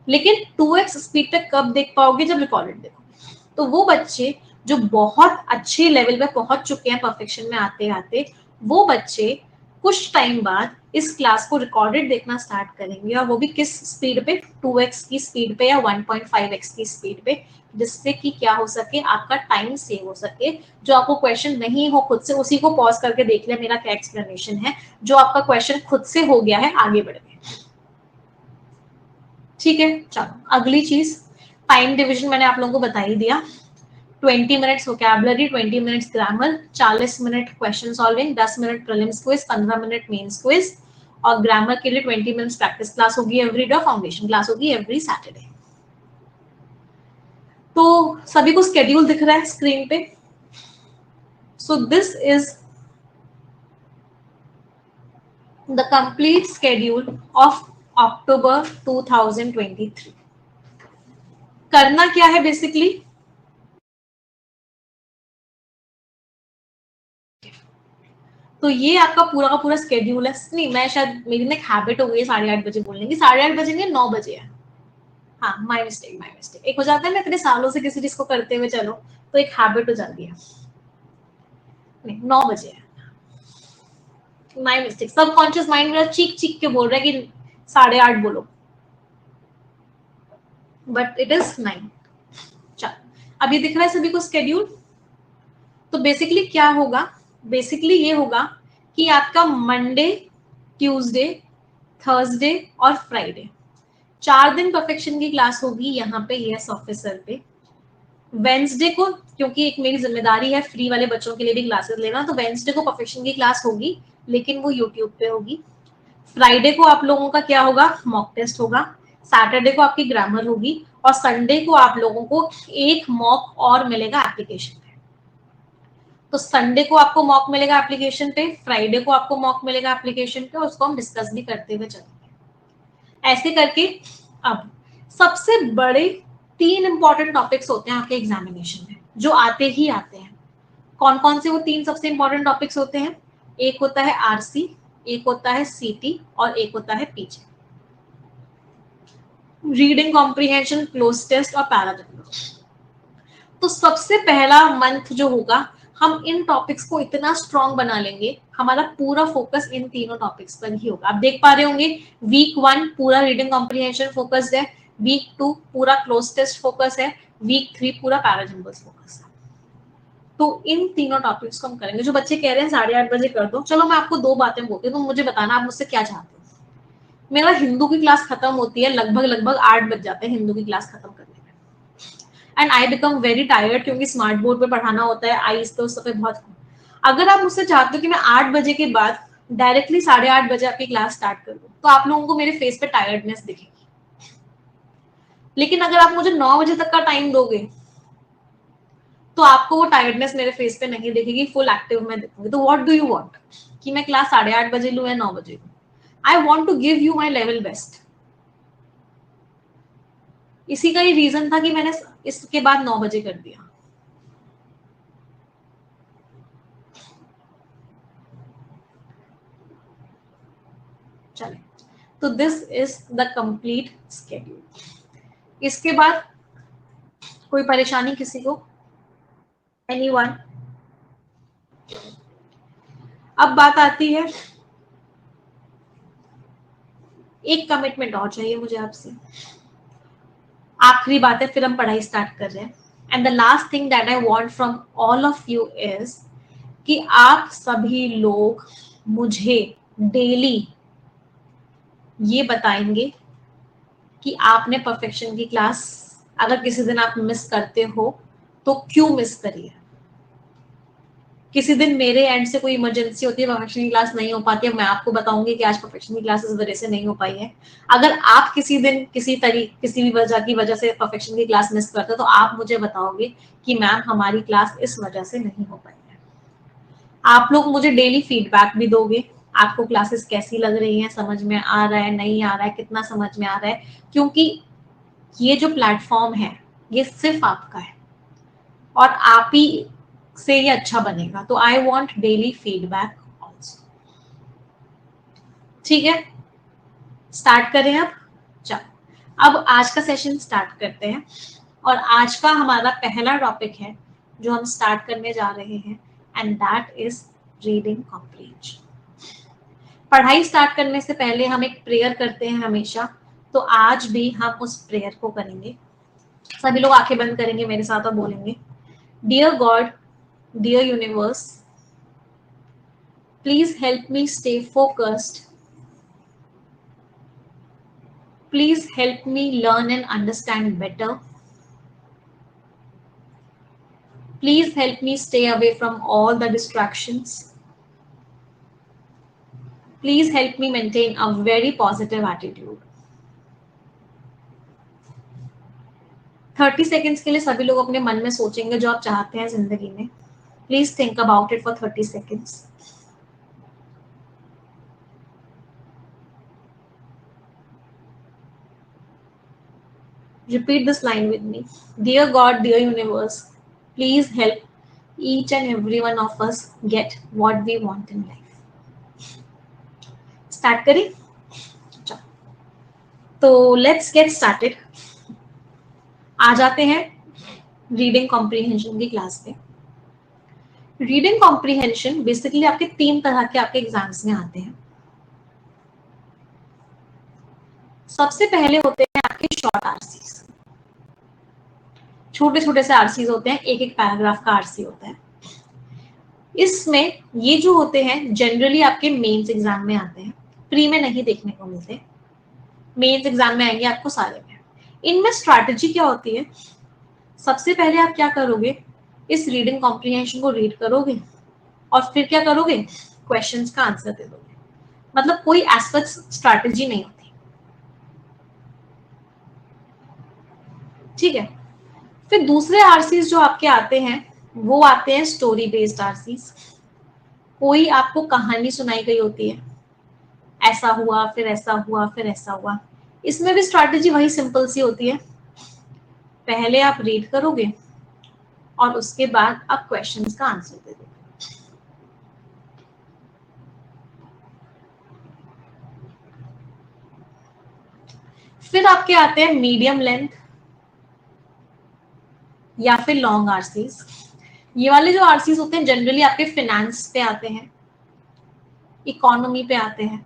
Speaker 1: लेकिन 2x स्पीड पे कब देख पाओगे, जब रिकॉर्डेड देखोगे। तो वो बच्चे जो बहुत अच्छे लेवल पे पहुंच चुके हैं परफेक्शन में आते आते, वो बच्चे कुछ टाइम बाद इस क्लास को रिकॉर्डेड देखना स्टार्ट करेंगे, और वो भी किस स्पीड पे, 2x की स्पीड पे या 1.5x की स्पीड पे, जिससे कि क्या हो सके, आपका टाइम सेव हो सके। जो आपको क्वेश्चन नहीं हो खुद से, उसी को पॉज करके देख लिया मेरा क्या एक्सप्लेनेशन है। जो आपका क्वेश्चन खुद से हो गया है, आगे बढ़ गए। ठीक है, चलो अगली चीज, टाइम डिविजन मैंने आप लोगों को बता ही दिया। 20 minutes vocabulary, 20 minutes grammar, 40 minute question solving, 10 minute prelims quiz, 15 minute mains quiz, और ग्रामर के लिए 20 मिनट्स प्रैक्टिस क्लास होगी एवरी डे, फाउंडेशन क्लास होगी एवरी सैटरडे। तो सभी को स्केड्यूल दिख रहा है स्क्रीन पे। So this is the complete schedule of October 2023। करना क्या है बेसिकली, तो ये आपका पूरा का पूरा स्केड्यूल है। नहीं, मैं शायद मेरी ना एक हैबिट हो गई है 8:30 बजे बोलने की। 8:30 बजे नहीं, 9 बजे है। हाँ, माय मिस्टेक, माय मिस्टेक। एक हो जाता है ना इतने सालों से किसी चीज को करते हुए, चलो तो एक हैबिट हो जाती है। नहीं, 9 बजे है, माय मिस्टेक। सबकॉन्शियस माइंड मेरा चीख चीख के बोल रहा है कि 8:30 बोलो, बट इट इज 9। चलो, अब ये दिख रहा है सभी को स्केड्यूल। तो बेसिकली क्या होगा, बेसिकली ये होगा कि आपका मंडे, ट्यूसडे, थर्सडे और फ्राइडे 4 दिन परफेक्शन की क्लास होगी यहाँ पे यस ऑफिसर पे। वेंसडे को, क्योंकि एक मेरी जिम्मेदारी है फ्री वाले बच्चों के लिए भी क्लासेस लेना, तो वेंसडे को परफेक्शन की क्लास होगी, लेकिन वो यूट्यूब पे होगी। फ्राइडे को आप लोगों का क्या होगा, मॉक टेस्ट होगा। सैटरडे को आपकी ग्रामर होगी, और संडे को आप लोगों को एक मॉक और मिलेगा एप्लीकेशन पे। तो संडे को आपको मॉक मिलेगा एप्लीकेशन पे, फ्राइडे को आपको मॉक मिलेगा एप्लीकेशन पे, और उसको हम डिस्कस भी करते हुए चलेंगे ऐसे करके। अब सबसे बड़े 3 इंपॉर्टेंट टॉपिक्स होते हैं आपके एग्जामिनेशन में, जो आते ही आते हैं। कौन कौन से वो 3 सबसे इंपॉर्टेंट टॉपिक्स होते हैं, एक होता है आरसी, एक होता है सीटी, और एक होता है पीजे। रीडिंग कॉम्प्रिहेंशन, क्लोज टेस्ट और पैराजनरल। तो सबसे पहला मंथ जो होगा, हम इन टॉपिक्स को इतना स्ट्रॉन्ग बना लेंगे, हमारा पूरा फोकस इन तीनों टॉपिक्स पर ही होगा। आप देख पा रहे होंगे, वीक 1 पूरा रीडिंग कॉम्प्रिहेंशन फोकस्ड है, वीक 2 पूरा क्लोज टेस्ट फोकस है, वीक 3 पूरा पैराजम्बल्स फोकस है। तो इन तीनों टॉपिक्स को हम करेंगे। जो बच्चे कह रहे हैं 8:30 बजे कर दो, चलो मैं आपको 2 बातें बोलती हूँ, तो मुझे बताना आप मुझसे क्या चाहते हो। मेरा हिंदू की क्लास खत्म होती है लगभग 8 बज जाते हैं हिंदू की क्लास खत्म करने में, and I become very tired, क्योंकि स्मार्ट बोर्ड पे पढ़ाना होता है, आईज तो उस पे बहुत। अगर आप मुझसे चाहते हो कि मैं 8 बजे के बाद डायरेक्टली 8:30 बजे आपकी क्लास स्टार्ट कर दूं, तो आप लोगों को मेरे फेस पे टायर्डनेस दिखेगी। लेकिन अगर आप मुझे 9 बजे तक का टाइम दोगे, तो आपको वो टायर्डनेस मेरे फेस पे नहीं दिखेगी, फुल एक्टिव में दिखूंगी। तो व्हाट डू यू वांट, कि मैं क्लास 8:30 बजे लूं या 9 बजे लूं? I want to give you my level best. इसी का ही रीजन था कि मैंने इसके बाद 9 बजे कर दिया। चले, तो this is the complete schedule. इसके बाद कोई परेशानी किसी को, एनीवन? अब बात आती है, एक कमिटमेंट और चाहिए मुझे आपसे, आखिरी बात है, फिर हम पढ़ाई स्टार्ट कर रहे हैं। And the last thing that I want from all of you is कि आप सभी लोग मुझे डेली ये बताएंगे कि आपने परफेक्शन की क्लास, अगर किसी दिन आप मिस करते हो तो क्यों मिस करिए। किसी दिन मेरे एंड से कोई इमरजेंसी होती है, परफेक्शन की क्लास नहीं हो पाती है, मैं आपको बताऊंगी कि आज परफेक्शन की क्लास इस वजह से नहीं हो पाई है। अगर आप किसी दिन किसी भी वजह से परफेक्शन की क्लास मिस करते हो, तो आप मुझे बताओगे कि मैम हमारी क्लास इस वजह से नहीं हो पाई है। आप लोग मुझे डेली फीडबैक भी दोगे, आपको क्लासेस कैसी लग रही हैं, समझ में आ रहा है, नहीं आ रहा है, कितना समझ में आ रहा है, क्योंकि ये जो प्लेटफॉर्म है ये सिर्फ आपका है। और आप ही से ये अच्छा बनेगा। तो I want daily feedback also. ठीक है, स्टार्ट करें अब। चलो अब आज का सेशन स्टार्ट करते हैं, और आज का हमारा पहला टॉपिक है जो हम स्टार्ट करने जा रहे हैं, and that is reading comprehension. पढ़ाई स्टार्ट करने से पहले हम एक प्रेयर करते हैं हमेशा, तो आज भी हम उस प्रेयर को करेंगे। सभी लोग आंखें बंद करेंगे मेरे साथ और बोलेंगे, dear God, dear universe, please help me stay focused, please help me learn and understand better, please help me stay away from all the distractions, please help me maintain a very positive attitude। 30 seconds के लिए सभी लोग अपने मन में सोचेंगे जो आप चाहते हैं जिंदगी में। Please think about it for 30 seconds. Repeat this line with me. Dear God, dear universe, please help each and every one of us get what we want in life। Start करें? तो लेट्स गेट स्टार्टेड। आ जाते हैं reading comprehension की class में। Reading comprehension basically आपके 3 तरह के आपके एग्जाम्स में आते हैं। सबसे पहले होते हैं आपके शॉर्ट आरसीज, छोटे छोटे से आरसीज होते हैं, एक एक पैराग्राफ का आरसी होता है। इसमें ये जो होते हैं जनरली आपके मेंस एग्जाम में आते हैं, प्री में नहीं देखने को मिलते, मेंस एग्जाम में आएंगे आपको सारे में। इनमें स्ट्रैटेजी क्या होती है, सबसे पहले आप क्या करोगे, इस रीडिंग कॉम्प्रिहेंशन को रीड करोगे और फिर क्या करोगे, क्वेश्चंस का आंसर दे दोगे। मतलब कोई एज सच स्ट्रैटेजी नहीं होती, ठीक है। फिर दूसरे आरसीज जो आपके आते हैं वो आते हैं स्टोरी बेस्ड आरसीज। कोई आपको कहानी सुनाई गई होती है, ऐसा हुआ फिर ऐसा हुआ फिर ऐसा हुआ। इसमें भी स्ट्रैटेजी वही सिंपल सी होती है, पहले आप रीड करोगे और उसके बाद आप क्वेश्चंस का आंसर दे दोगे। फिर आपके आते हैं मीडियम लेंथ या फिर लॉन्ग आरसीज। ये वाले जो आरसीज होते हैं जनरली आपके फिनेंस पे आते हैं, इकोनॉमी पे आते हैं,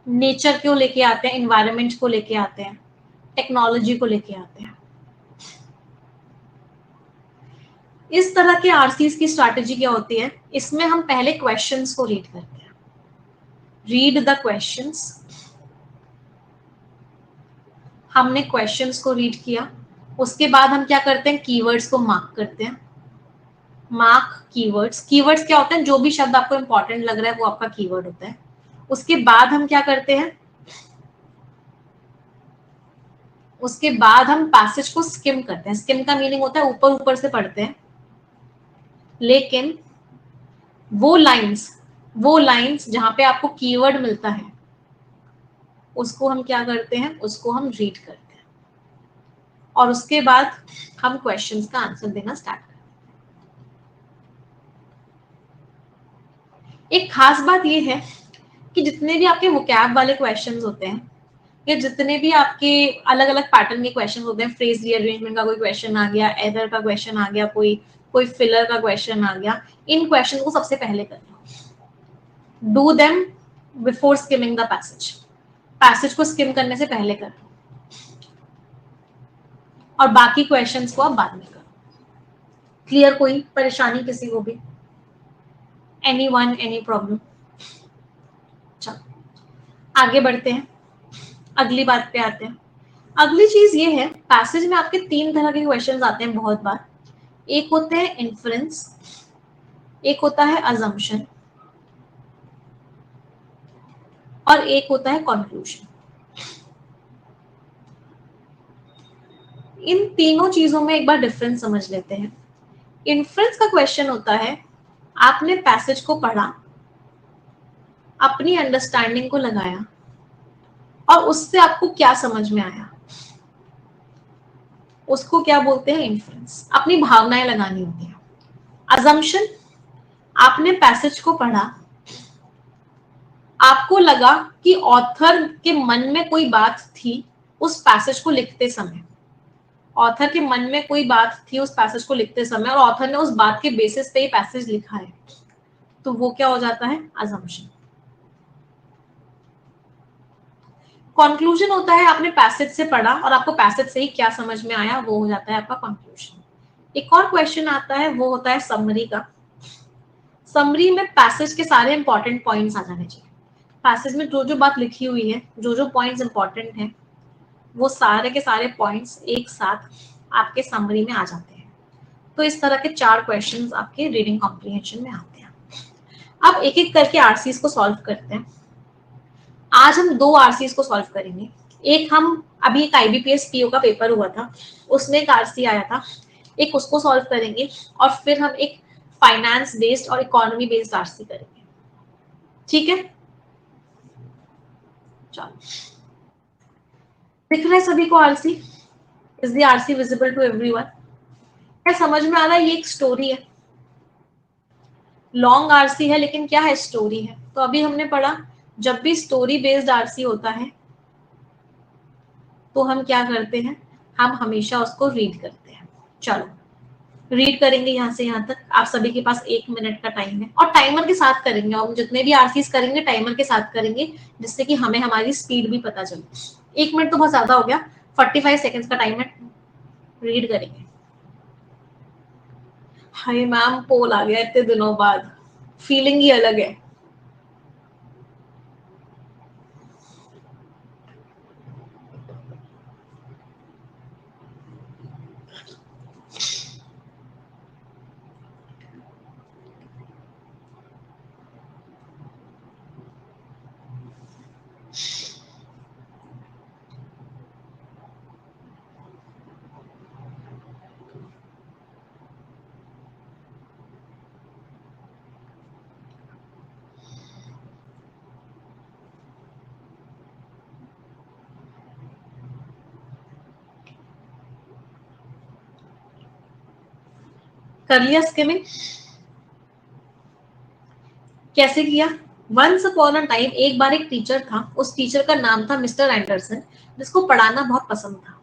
Speaker 1: नेचर को लेके आते हैं, इन्वायरमेंट को लेके आते हैं, टेक्नोलॉजी को लेके आते हैं। इस तरह के आरसीज की स्ट्रैटेजी क्या होती है, इसमें हम पहले क्वेश्चंस को रीड करते हैं, रीड द क्वेश्चंस। हमने क्वेश्चंस को रीड किया, उसके बाद हम क्या करते हैं, कीवर्ड्स को मार्क करते हैं। Mark keywords. कीवर्ड्स क्या होते हैं, जो भी शब्द आपको इंपॉर्टेंट लग रहा है वो आपका कीवर्ड होता है। उसके बाद हम क्या करते हैं, उसके बाद हम पैसेज को स्किम करते हैं। स्किम का मीनिंग होता है ऊपर ऊपर से पढ़ते हैं, लेकिन वो लाइंस जहां पे आपको कीवर्ड मिलता है उसको हम क्या करते हैं, उसको हम रीड करते हैं, और उसके बाद हम क्वेश्चंस का आंसर देना स्टार्ट करते हैं। एक खास बात ये है कि जितने भी आपके वोकैब वाले क्वेश्चंस होते हैं, या जितने भी आपके अलग अलग पैटर्न के क्वेश्चन होते हैं, फ्रेज रीअरेंजमेंट का कोई क्वेश्चन आ गया, एरर का क्वेश्चन आ गया, कोई फिलर का क्वेश्चन आ गया, इन क्वेश्चन को सबसे पहले करना। Do them before skimming the passage. Passage को स्किम करने से पहले करो, और बाकी क्वेश्चंस को आप बाद में करो। क्लियर? कोई परेशानी किसी को भी? Anyone, any problem? चलो आगे बढ़ते हैं, अगली बात पे आते हैं। अगली चीज ये है, पैसेज में आपके 3 तरह के क्वेश्चंस आते हैं बहुत बार। एक होते हैं इन्फ्रेंस, एक होता है अजम्पशन, और एक होता है कंक्लूजन। इन तीनों चीजों में एक बार डिफरेंस समझ लेते हैं। इन्फ्रेंस का क्वेश्चन होता है, आपने पैसेज को पढ़ा, अपनी अंडरस्टैंडिंग को लगाया, और उससे आपको क्या समझ में आया। उसको क्या बोलते हैं? इन्फ्रेंस। अपनी भावनाएं लगानी होती है। अजम्पशन, आपने पैसेज को पढ़ा, आपको लगा कि ऑथर के मन में कोई बात थी उस पैसेज को लिखते समय, ऑथर के मन में कोई बात थी उस पैसेज को लिखते समय और ऑथर ने उस बात के बेसिस पे ये पैसेज लिखा है, तो वो क्या हो जाता है? अजम्पशन। कंक्लूजन होता है आपने पैसेज से पढ़ा और आपको पैसेज से ही क्या समझ में आया, वो हो जाता है आपका कंक्लूजन। एक और क्वेश्चन आता है, वो होता है समरी का। समरी में पैसेज के सारे इंपॉर्टेंट पॉइंट्स आ जाने चाहिए। पैसेज में जो जो बात लिखी हुई है, जो जो पॉइंट्स इंपॉर्टेंट हैं, वो सारे के सारे पॉइंट्स एक साथ आपके समरी में आ जाते हैं। तो इस तरह के 4 क्वेश्चंस आपके रीडिंग कॉम्प्रिहेंशन में आते हैं। अब एक एक करके आरसीज को सॉल्व करते हैं। आज हम 2 आरसीज को सॉल्व करेंगे। एक हम अभी एक आईबीपीएस पीओ का पेपर हुआ था, उसमें एक आरसी आया था, एक उसको सॉल्व करेंगे और फिर हम एक फाइनेंस बेस्ड और इकोनॉमी बेस्ड आरसी करेंगे। ठीक है, चलो दिख रहा है सभी को RC? Is the RC visible to everyone? क्या समझ में आ रहा है? ये एक स्टोरी है, लॉन्ग आरसी है, लेकिन क्या है? स्टोरी है। तो अभी हमने पढ़ा, जब भी स्टोरी बेस्ड आरसी होता है तो हम क्या करते हैं? हम हमेशा उसको रीड करते हैं। चलो रीड करेंगे यहाँ से यहाँ तक। आप सभी के पास 1 मिनट का टाइम है और टाइमर के साथ करेंगे, और जितने भी आरसीज करेंगे टाइमर के साथ करेंगे, जिससे कि हमें हमारी स्पीड भी पता चले। 1 मिनट तो बहुत ज्यादा हो गया, 45 सेकेंड्स का टाइम है, रीड करेंगे। हाय मैम, पोल आ गया इतने दिनों बाद, फीलिंग ही अलग है। कर लिया स्किमिंग? कैसे किया? वंस अपॉन अ टाइम, एक बार एक टीचर था, उस टीचर का नाम था मिस्टर एंडरसन, जिसको पढ़ाना बहुत पसंद था।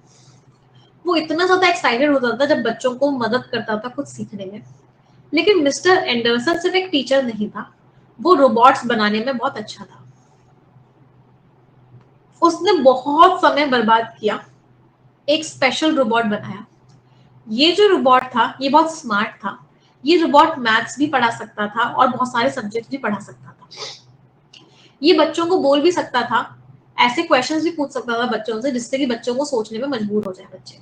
Speaker 1: वो इतना ज्यादा एक्साइटेड होता था जब बच्चों को मदद करता था कुछ सीखने में। लेकिन मिस्टर एंडरसन सिर्फ एक टीचर नहीं था, वो रोबोट्स बनाने में बहुत अच्छा था। उसने बहुत समय बर्बाद किया, एक स्पेशल रोबोट बनाया। ये जो रोबोट था ये बहुत स्मार्ट था। ये रोबोट मैथ्स भी पढ़ा सकता था और बहुत सारे सब्जेक्ट भी पढ़ा सकता था। ये बच्चों को बोल भी सकता था, ऐसे क्वेश्चंस भी पूछ सकता था बच्चों से, जिससे कि बच्चों को सोचने में मजबूर हो जाए बच्चे।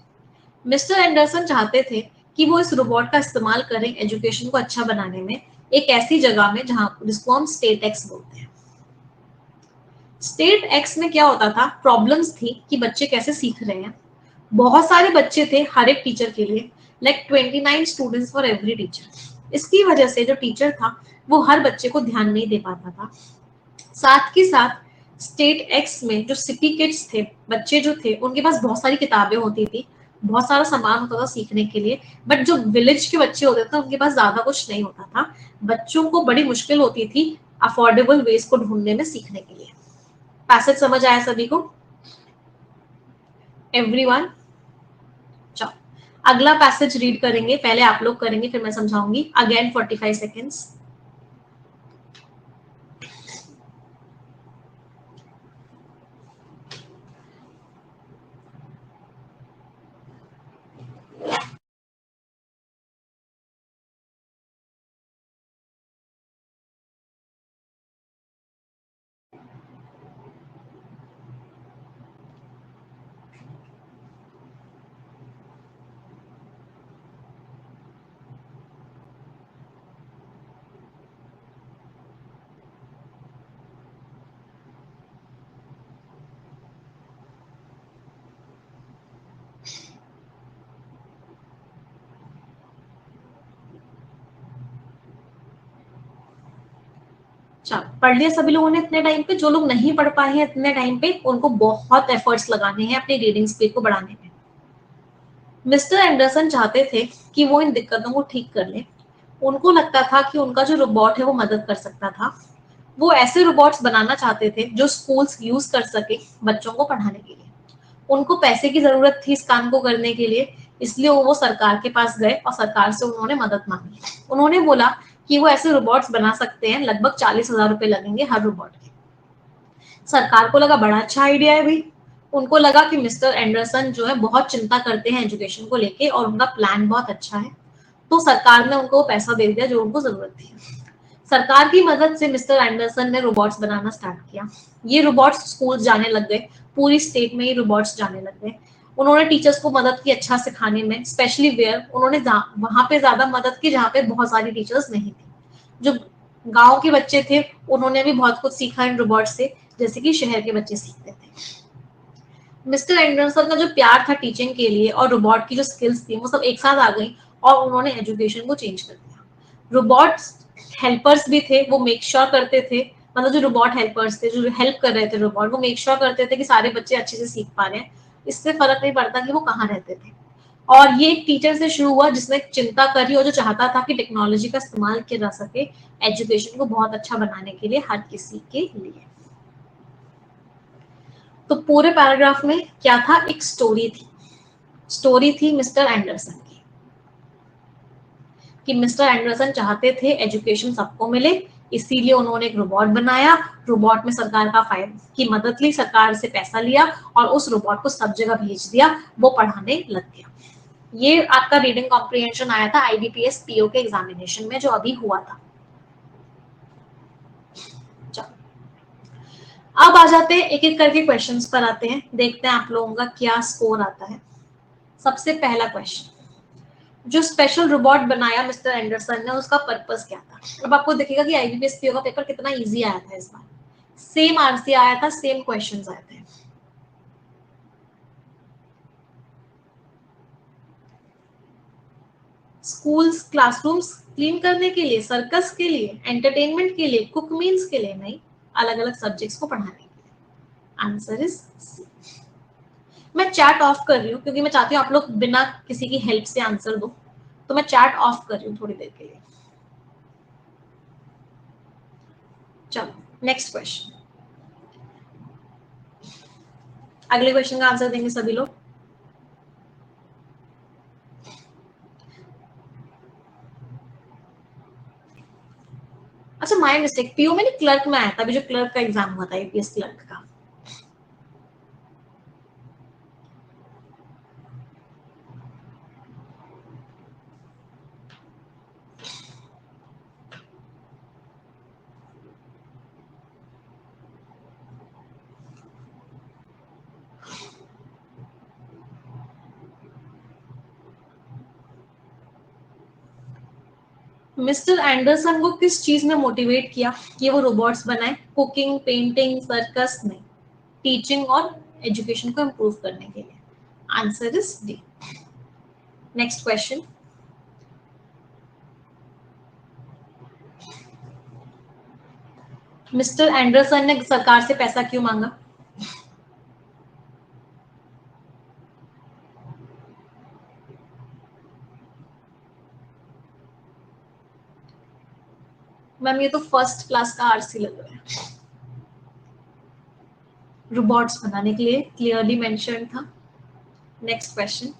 Speaker 1: मिस्टर एंडरसन चाहते थे कि वो इस रोबोट का इस्तेमाल करें एजुकेशन को अच्छा बनाने में, एक ऐसी जगह में जहां, जिसको हम स्टेट एक्स बोलते हैं। स्टेट एक्स में क्या होता था? प्रॉब्लम्स थी कि बच्चे कैसे सीख रहे हैं। बहुत सारे बच्चे थे हर एक टीचर के लिए, like 29 students for every teacher. इसकी वजह से जो टीचर था वो हर बच्चे को ध्यान नहीं दे पाता था। साथ ही साथ स्टेट एक्स में जो सिटी किड्स थे, बच्चे जो थे, उनके पास बहुत सारी किताबें होती थी, बहुत सारा सामान होता था सीखने के लिए। बट जो विलेज के बच्चे होते थे उनके पास ज्यादा कुछ नहीं होता था। बच्चों को बड़ी मुश्किल होती थी अफोर्डेबल वेज को ढूंढने में सीखने के लिए। पैसेज समझ आया सभी को? एवरीवन? चलो अगला पैसेज रीड करेंगे, पहले आप लोग करेंगे फिर मैं समझाऊंगी। Again 45 seconds. चलो पढ़ लिया सभी लोगों ने इतने टाइम पे? जो लोग नहीं पढ़ पाए हैं इतने टाइम पे, उनको बहुत एफर्ट्स लगाने हैं अपनी रीडिंग स्पीड को बढ़ाने में। मिस्टर एंडरसन चाहते थे कि वो इन दिक्कतों को ठीक कर ले। उनको लगता था कि उनका जो रोबोट है वो मदद कर सकता था। वो ऐसे रोबोट्स बनाना चाहते थे जो स्कूल्स यूज कर सके बच्चों को पढ़ाने के लिए। उनको पैसे की जरूरत थी इस काम को करने के लिए, इसलिए वो सरकार के पास गए और सरकार से उन्होंने मदद मांगी। उन्होंने बोला कि वो ऐसे रोबोट्स बना सकते हैं, लगभग 40,000 रुपए लगेंगे हर रोबोट के। सरकार को लगा बड़ा अच्छा आइडिया है भाई। उनको लगा कि मिस्टर एंडरसन जो है बहुत चिंता करते हैं एजुकेशन को लेके और उनका प्लान बहुत अच्छा है, तो सरकार ने उनको पैसा दे दिया जो उनको जरूरत थी। सरकार की मदद से मिस्टर एंडरसन ने रोबोट्स बनाना स्टार्ट किया। ये रोबोट्स स्कूल जाने लग गए, पूरी स्टेट में ही रोबोट्स जाने लग गए। उन्होंने टीचर्स को मदद की अच्छा सिखाने में, स्पेशली वेयर उन्होंने वहां पे ज्यादा मदद की जहाँ पे बहुत सारी टीचर्स नहीं थी। जो गांव के बच्चे थे उन्होंने भी बहुत कुछ सीखा इन रोबोट से, जैसे कि शहर के बच्चे सीखते थे। मिस्टर एंडरसन का जो प्यार था टीचिंग के लिए और रोबोट की जो स्किल्स थी वो सब एक साथ आ गई और उन्होंने एजुकेशन को चेंज कर दिया। रोबोट्स हेल्पर्स भी थे, वो मेक श्योर करते थे, मतलब जो रोबोट हेल्पर्स थे जो हेल्प कर रहे थे रोबोट, वो मेक श्योर करते थे कि सारे बच्चे अच्छे से सीख पा रहे हैं। इससे फर्क नहीं पड़ता कि वो कहाँ रहते थे। और ये एक टीचर से शुरू हुआ जिसने चिंता करी और जो चाहता था कि टेक्नोलॉजी का इस्तेमाल किया जा सके एजुकेशन को बहुत अच्छा बनाने के लिए हर किसी के लिए। तो पूरे पैराग्राफ में क्या था, एक स्टोरी थी मिस्टर एंडरसन की, कि मिस्टर एंडरसन चाहते थे एजुकेशन सबको मिले, इसीलिए उन्होंने एक रोबोट बनाया। रोबोट में सरकार की मदद ली, सरकार से पैसा लिया और उस रोबोट को सब जगह भेज दिया, वो पढ़ाने लग गया। ये आपका रीडिंग कॉम्प्रिहेंशन आया था आईबीपीएस पीओ के एग्जामिनेशन में जो अभी हुआ था। अब आ जाते हैं एक एक करके क्वेश्चंस पर आते हैं, देखते हैं आप लोगों का क्या स्कोर आता है। सबसे पहला क्वेश्चन, जो स्पेशल रोबोट बनाया मिस्टर एंडरसन ने उसका पर्पस क्या था। अब आपको दिखेगा कि आईबीपीएस पीओ का पेपर कितना इजी आया था इस बार, सेम आरसी आया था, सेम क्वेश्चंस आए थे। स्कूल्स क्लासरूम्स क्लीन करने के लिए, सर्कस के लिए, एंटरटेनमेंट के लिए, कुक मील्स के लिए नहीं, अलग अलग सब्जेक्ट्स को पढ़ाने के लिए। Answer is C. मैं चैट ऑफ कर रही हूँ क्योंकि मैं चाहती हूँ आप लोग बिना किसी की हेल्प से आंसर दो, तो मैं चैट ऑफ कर रही हूँ थोड़ी देर के लिए। चलो नेक्स्ट क्वेश्चन, अगले क्वेश्चन का आंसर देंगे सभी लोग। अच्छा माय मिस्टेक, पीओ में नहीं क्लर्क में आया था, अभी जो क्लर्क का एग्जाम हुआ था यूपीएस क्लर्क का। मिस्टर एंडरसन को किस चीज ने मोटिवेट किया कि वो रोबोट्स बनाए, कुकिंग, पेंटिंग, सर्कस नहीं, टीचिंग और एजुकेशन को इम्प्रूव करने के लिए। Answer is D. Next question, mister Anderson ने सरकार से पैसा क्यों मांगा। मैम ये तो फर्स्ट क्लास का आरसी लग रहा है, रोबोट्स बनाने के लिए क्लियरली मेंशन था। नेक्स्ट क्वेश्चन,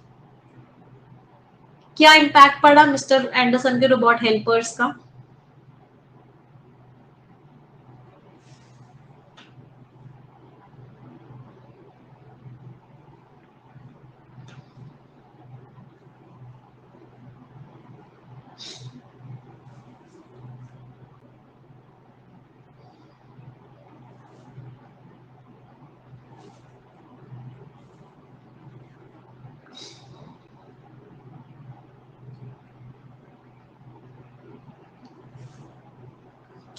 Speaker 1: क्या इम्पैक्ट पड़ा मिस्टर एंडरसन के रोबोट हेल्पर्स का।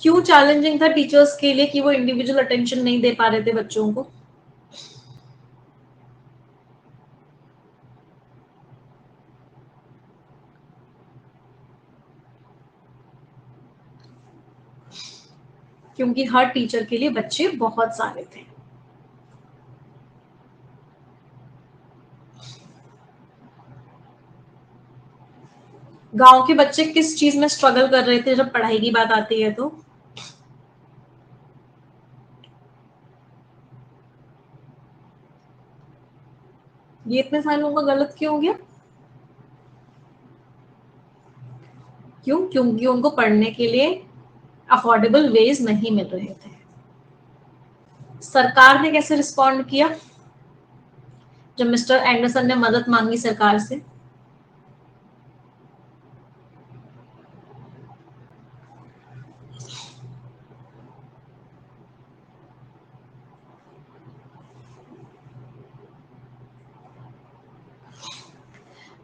Speaker 1: क्यों चैलेंजिंग था टीचर्स के लिए कि वो इंडिविजुअल अटेंशन नहीं दे पा रहे थे बच्चों को। क्योंकि हर टीचर के लिए बच्चे बहुत सारे थे। गांव के बच्चे किस चीज में स्ट्रगल कर रहे थे जब पढ़ाई की बात आती है? तो ये इतने सारे लोगों का गलत क्यों हो गया? क्यों? क्योंकि उनको पढ़ने के लिए अफोर्डेबल वेज नहीं मिल रहे थे। सरकार ने कैसे रिस्पॉन्ड किया जब मिस्टर एंडरसन ने मदद मांगी सरकार से?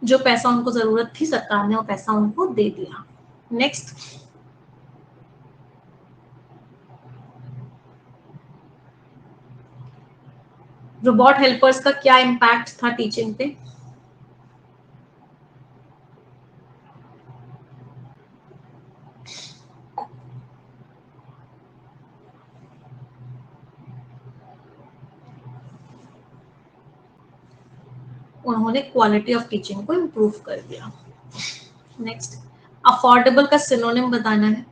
Speaker 1: जो पैसा उनको जरूरत थी सरकार ने वो पैसा उनको दे दिया। नेक्स्ट, रोबोट हेल्पर्स का क्या इम्पैक्ट था टीचिंग पे? उन्होंने क्वालिटी ऑफ टीचिंग को इम्प्रूव कर दिया। नेक्स्ट, अफोर्डेबल का सिनोनिम बताना है।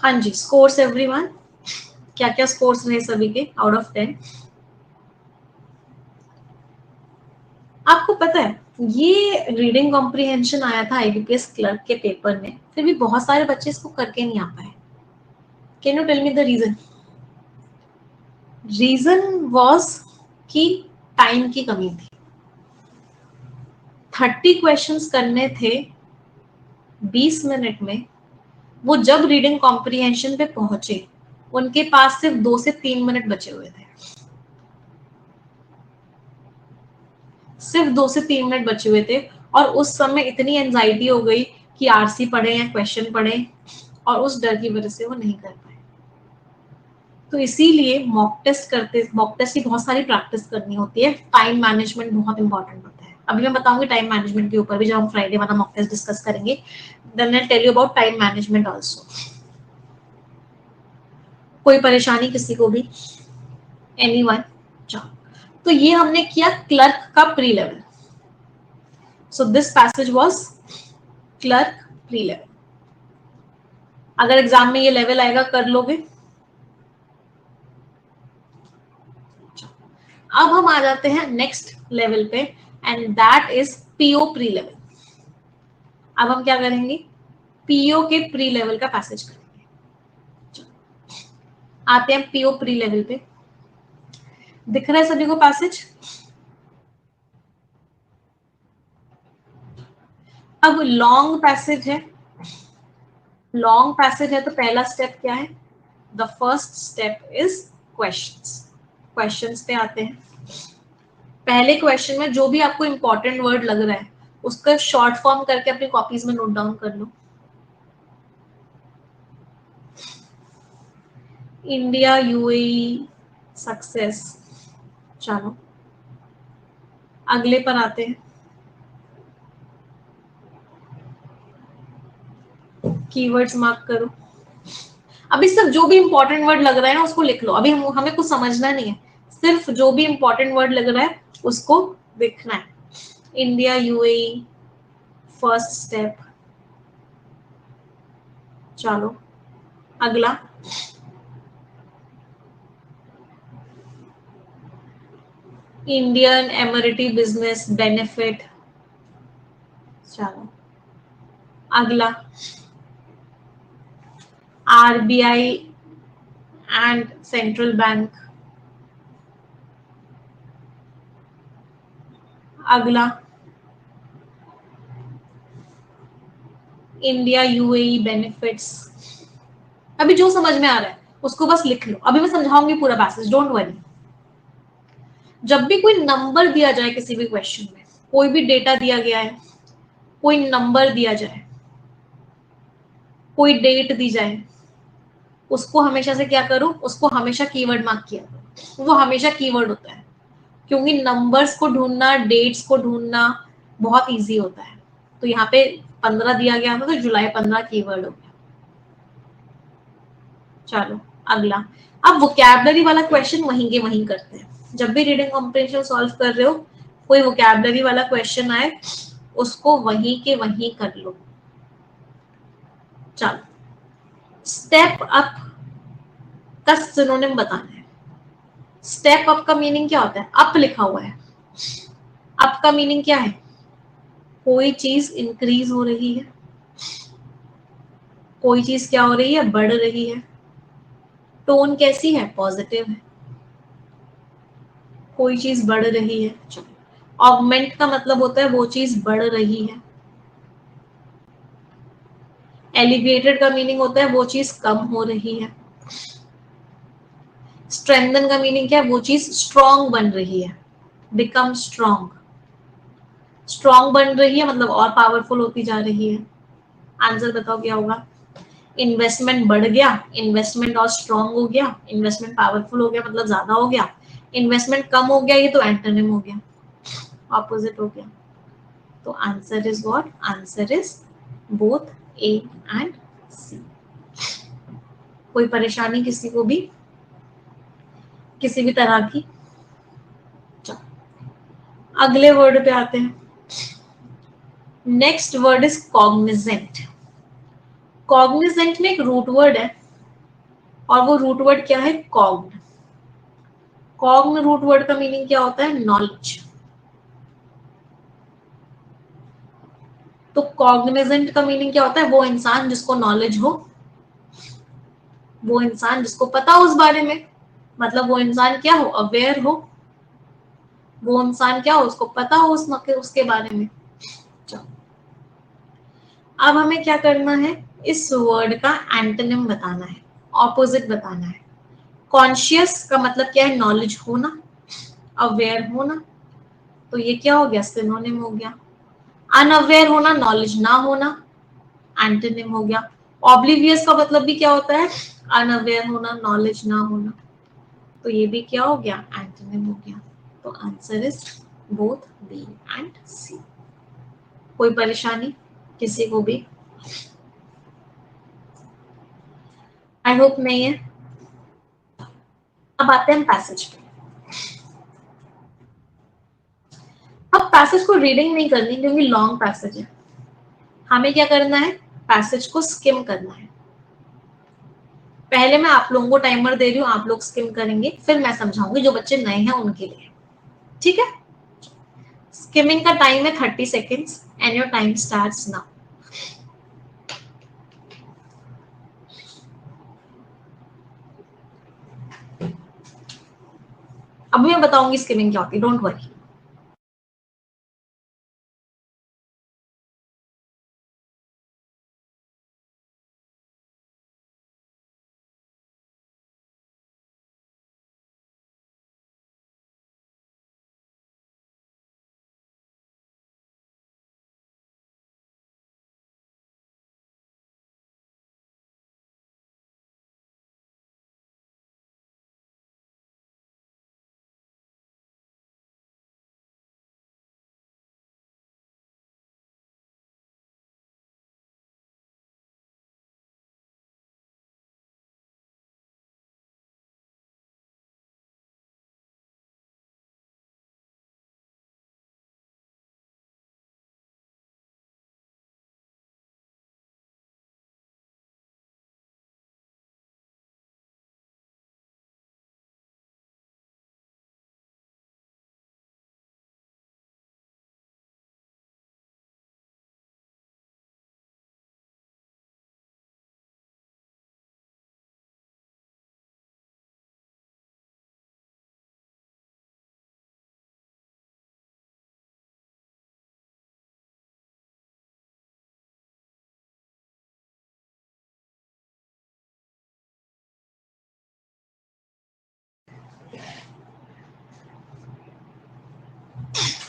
Speaker 1: हाँ जी, स्कोर्स एवरीवन, क्या क्या स्कोर्स रहे सभी के आउट ऑफ 10? आपको पता है ये रीडिंग कॉम्प्रिहेंशन आया था आईबीपीएस क्लर्क के पेपर में, फिर भी बहुत सारे बच्चे इसको करके नहीं आ पाए। Can you tell me the reason? Reason was कि टाइम की कमी थी। 30 क्वेश्चंस करने थे 20 मिनट में। वो जब रीडिंग कॉम्प्रिहेंशन पे पहुंचे उनके पास सिर्फ 2 से 3 मिनट बचे हुए थे। सिर्फ 2 से 3 मिनट बचे हुए थे और उस समय इतनी एंजाइटी हो गई कि आरसी पढ़े या क्वेश्चन पढ़े, और उस डर की वजह से वो नहीं कर पाए। तो इसीलिए मॉक टेस्ट की बहुत सारी प्रैक्टिस करनी होती है। टाइम मैनेजमेंट बहुत इंपॉर्टेंट होता है। अभी मैं बताऊंगी टाइम मैनेजमेंट के ऊपर भी जब हम फ्राइडे वाला मॉक टेस्ट डिस्कस करेंगे। Then I tell you about time management also. कोई परेशानी किसी को भी? एनीवन? तो ये हमने किया क्लर्क का pre level. So this passage was clerk pre level. अगर एग्जाम में ये लेवल आएगा कर लोगे? अब हम आ जाते हैं नेक्स्ट लेवल पे and that is PO pre level. अब हम क्या करेंगे? पीओ के प्री लेवल का पैसेज करेंगे। आते हैं पीओ प्री लेवल पे। दिख रहा है सभी को पैसेज? अब लॉन्ग पैसेज है। लॉन्ग पैसेज है तो पहला स्टेप क्या है? The first step is questions. Questions पे आते हैं। पहले क्वेश्चन में जो भी आपको इंपॉर्टेंट वर्ड लग रहा है उसका शॉर्ट फॉर्म करके अपनी कॉपीज में नोट डाउन कर लो। India, UAE, success. चलो अगले पर आते हैं। कीवर्ड्स मार्क करो। अभी सिर्फ जो भी इंपॉर्टेंट वर्ड लग रहा है ना उसको लिख लो। अभी हमें कुछ समझना नहीं है, सिर्फ जो भी इंपॉर्टेंट वर्ड लग रहा है उसको देखना है। India, UAE, first step. चलो अगला। Indian Emirati business benefit. चलो अगला। RBI and central bank. अगला। India UAE benefits. अभी जो समझ में आ रहा है उसको बस लिख लो। अभी मैं समझाऊंगी पूरा पैसेज, डोंट वरी। जब भी कोई नंबर दिया जाए किसी भी क्वेश्चन में, कोई भी डेटा दिया गया है, कोई नंबर दिया जाए, कोई डेट दी जाए, उसको हमेशा से क्या करो? उसको हमेशा कीवर्ड मार्क किया करो। वो हमेशा कीवर्ड होता है, क्योंकि नंबर्स को ढूंढना, डेट्स को ढूंढना बहुत इजी होता है। तो यहाँ पे 15 दिया गया था, तो जुलाई 15 कीवर्ड हो गया। चलो अगला, अब वोकैबुलरी वाला क्वेश्चन वहीं के वहीं करते हैं। जब भी रीडिंग कॉम्प्रिहेंशन सॉल्व कर रहे हो, कोई वोकैबुलरी वाला क्वेश्चन आए, उसको वहीं के वहीं कर लो। चलो, स्टेप अप का सिनोनिम बताना है। स्टेप अप का मीनिंग क्या होता है? अप लिखा हुआ है, अप का मीनिंग क्या है? कोई चीज इंक्रीज हो रही है, कोई चीज क्या हो रही है? बढ़ रही है। टोन कैसी है? पॉजिटिव है, कोई चीज बढ़ रही है। चलो, ऑगमेंट का मतलब होता है वो चीज बढ़ रही है। एलिवेटेड का मीनिंग होता है वो चीज कम हो रही है। स्ट्रेंथन का मीनिंग क्या है? वो चीज स्ट्रॉन्ग बन रही है, बिकम स्ट्रॉन्ग। स्ट्रॉन्ग बन रही है मतलब और पावरफुल होती जा रही है। आंसर बताओ क्या होगा? इन्वेस्टमेंट बढ़ गया, इन्वेस्टमेंट और स्ट्रॉन्ग हो गया, इन्वेस्टमेंट पावरफुल हो गया मतलब ज्यादा हो गया, इन्वेस्टमेंट कम हो गया, ये तो एंटोनिम हो गया, ऑपोजिट हो गया। तो answer is what? Answer is both A and C. कोई परेशानी किसी को भी, किसी भी तरह की? अगले वर्ड पे आते हैं। Next word is Cognizant. Cognizant में एक रूट वर्ड है, और वो रूट वर्ड क्या है? कॉग्न। कॉग्न रूट वर्ड का मीनिंग क्या होता है? नॉलेज। तो कॉग्निजेंट का मीनिंग क्या होता है? वो इंसान जिसको नॉलेज हो, वो इंसान जिसको पता हो उस बारे में, मतलब वो इंसान क्या हो? अवेयर हो, वो इंसान क्या हो? उसको पता हो उसके बारे में। अब हमें क्या करना है? इस वर्ड का एंटोनिम बताना है, ऑपोजिट बताना है। कॉन्शियस का मतलब क्या है? नॉलेज होना, अवेयर होना। तो ये क्या हो गया? सिनोनिम हो गया। अनअवेयर होना, नॉलेज ना होना, एंटोनिम हो गया। ऑब्लिवियस का मतलब भी क्या होता है? अनअवेयर होना, नॉलेज ना होना। तो ये भी क्या हो गया? एंटोनिम हो गया। तो answer is both B and C. कोई परेशानी किसी को भी? आई होप नहीं है। अब आते हैं पैसेज पे। अब पैसेज को रीडिंग नहीं करनी क्योंकि लॉन्ग पैसेज है। हमें क्या करना है? पैसेज को स्किम करना है। पहले मैं आप लोगों को टाइमर दे रही हूँ, आप लोग स्किम करेंगे, फिर मैं समझाऊंगी जो बच्चे नए हैं उनके लिए। ठीक है? स्किमिंग का टाइम है 30 seconds and your time starts now. अभी मैं बताऊंगी स्किमिंग क्या होती है, डोंट वरी।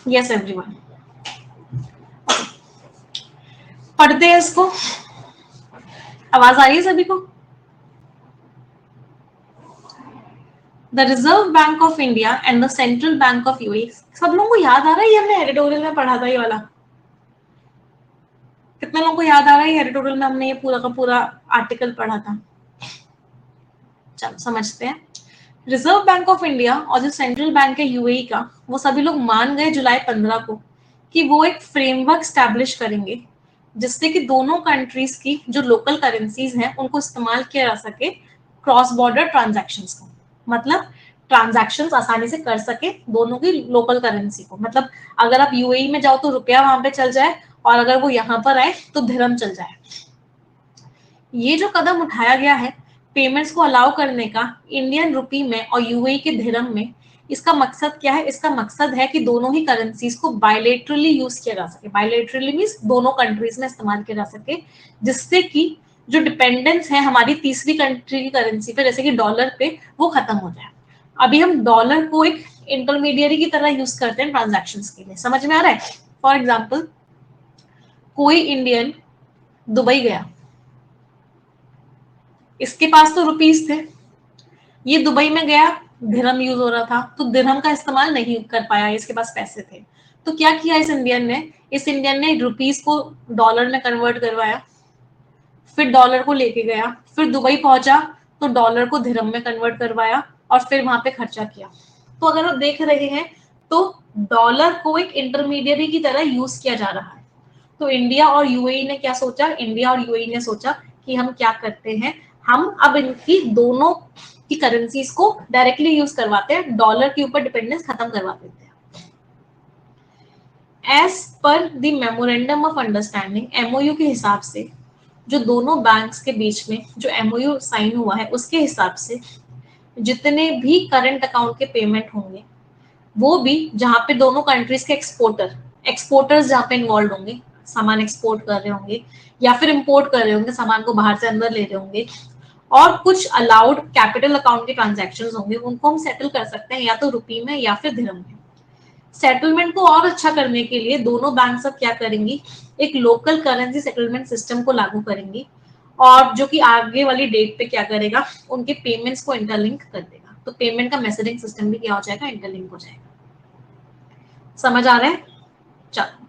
Speaker 1: यस एवरीवन, पढ़ते हैं इसको। आवाज आ रही है सभी को? The reserve bank of India and the central bank of UAE. सब लोगों को याद आ रहा है, ये हमने एडिटोरियल में पढ़ा था ये वाला? कितने लोगों को याद आ रहा है? एडिटोरियल में हमने ये पूरा का पूरा आर्टिकल पढ़ा था। चलो समझते हैं। रिजर्व बैंक ऑफ इंडिया और जो सेंट्रल बैंक है यूएई का, वो सभी लोग मान गए जुलाई 15 को कि वो एक फ्रेमवर्क स्टैब्लिश करेंगे जिससे कि दोनों कंट्रीज की जो लोकल करेंसीज हैं उनको इस्तेमाल किया जा सके क्रॉस बॉर्डर ट्रांजैक्शंस को। मतलब ट्रांजैक्शंस आसानी से कर सके दोनों की लोकल करेंसी को। मतलब अगर आप यूएई में जाओ तो रुपया वहां पे चल जाए, और अगर वो यहाँ पर आए तो दिरहम चल जाए। ये जो कदम उठाया गया है पेमेंट्स को अलाउ करने का इंडियन रुपी में और यूएई के दिरहम में, इसका मकसद क्या है? इसका मकसद है कि दोनों ही करेंसीज को बायलेटरली यूज किया जा सके। बायलेटरली मींस दोनों कंट्रीज में इस्तेमाल किया जा सके, जिससे कि जो डिपेंडेंस है हमारी तीसरी कंट्री की करेंसी पे, जैसे कि डॉलर पे, वो खत्म हो जाए। अभी हम डॉलर को एक इंटरमीडियरी की तरह यूज करते हैं ट्रांजैक्शंस के लिए। समझ में आ रहा है? फॉर एग्जाम्पल, कोई इंडियन दुबई गया, इसके पास तो रुपीस थे, ये दुबई में गया, दिरहम यूज हो रहा था, तो दिरहम का इस्तेमाल नहीं कर पाया, इसके पास पैसे थे। तो क्या किया इस इंडियन ने रुपीस को डॉलर में कन्वर्ट करवाया, फिर डॉलर को लेके गया, फिर दुबई पहुंचा तो डॉलर को दिरहम में कन्वर्ट करवाया और फिर वहां पे खर्चा किया। तो अगर आप देख रहे हैं तो डॉलर को एक इंटरमीडियरी की तरह यूज किया जा रहा है। तो इंडिया और यूएई ने क्या सोचा? इंडिया और यूएई ने सोचा कि हम क्या करते हैं, हम अब इनकी दोनों की करेंसीज को डायरेक्टली यूज करवाते हैं, डॉलर के ऊपर डिपेंडेंस खत्म करवा देते हैं। एज पर the memorandum of understanding, MOU के हिसाब से, जो दोनों बैंक्स के बीच में जो एमओयू साइन हुआ है उसके हिसाब से जितने भी करंट अकाउंट के पेमेंट होंगे, वो भी जहां पे दोनों कंट्रीज के एक्सपोर्टर्स जहां पे इन्वॉल्व होंगे, सामान एक्सपोर्ट कर रहे होंगे या फिर इंपोर्ट कर रहे होंगे, सामान को बाहर से अंदर ले रहे होंगे, और कुछ अलाउड कैपिटल अकाउंट के ट्रांजैक्शंस होंगे, उनको हम सेटल कर सकते हैं या तो रुपी में या फिर दिरहम में। सेटलमेंट को और अच्छा करने के लिए दोनों बैंक अब क्या करेंगी? एक लोकल करेंसी सेटलमेंट सिस्टम को लागू करेंगी, और जो कि आगे वाली डेट पे क्या करेगा? उनके पेमेंट्स को इंटरलिंक कर देगा। तो पेमेंट का मैसेजिंग सिस्टम भी क्या हो जाएगा? इंटरलिंक हो जाएगा। समझ आ रहा है? चलो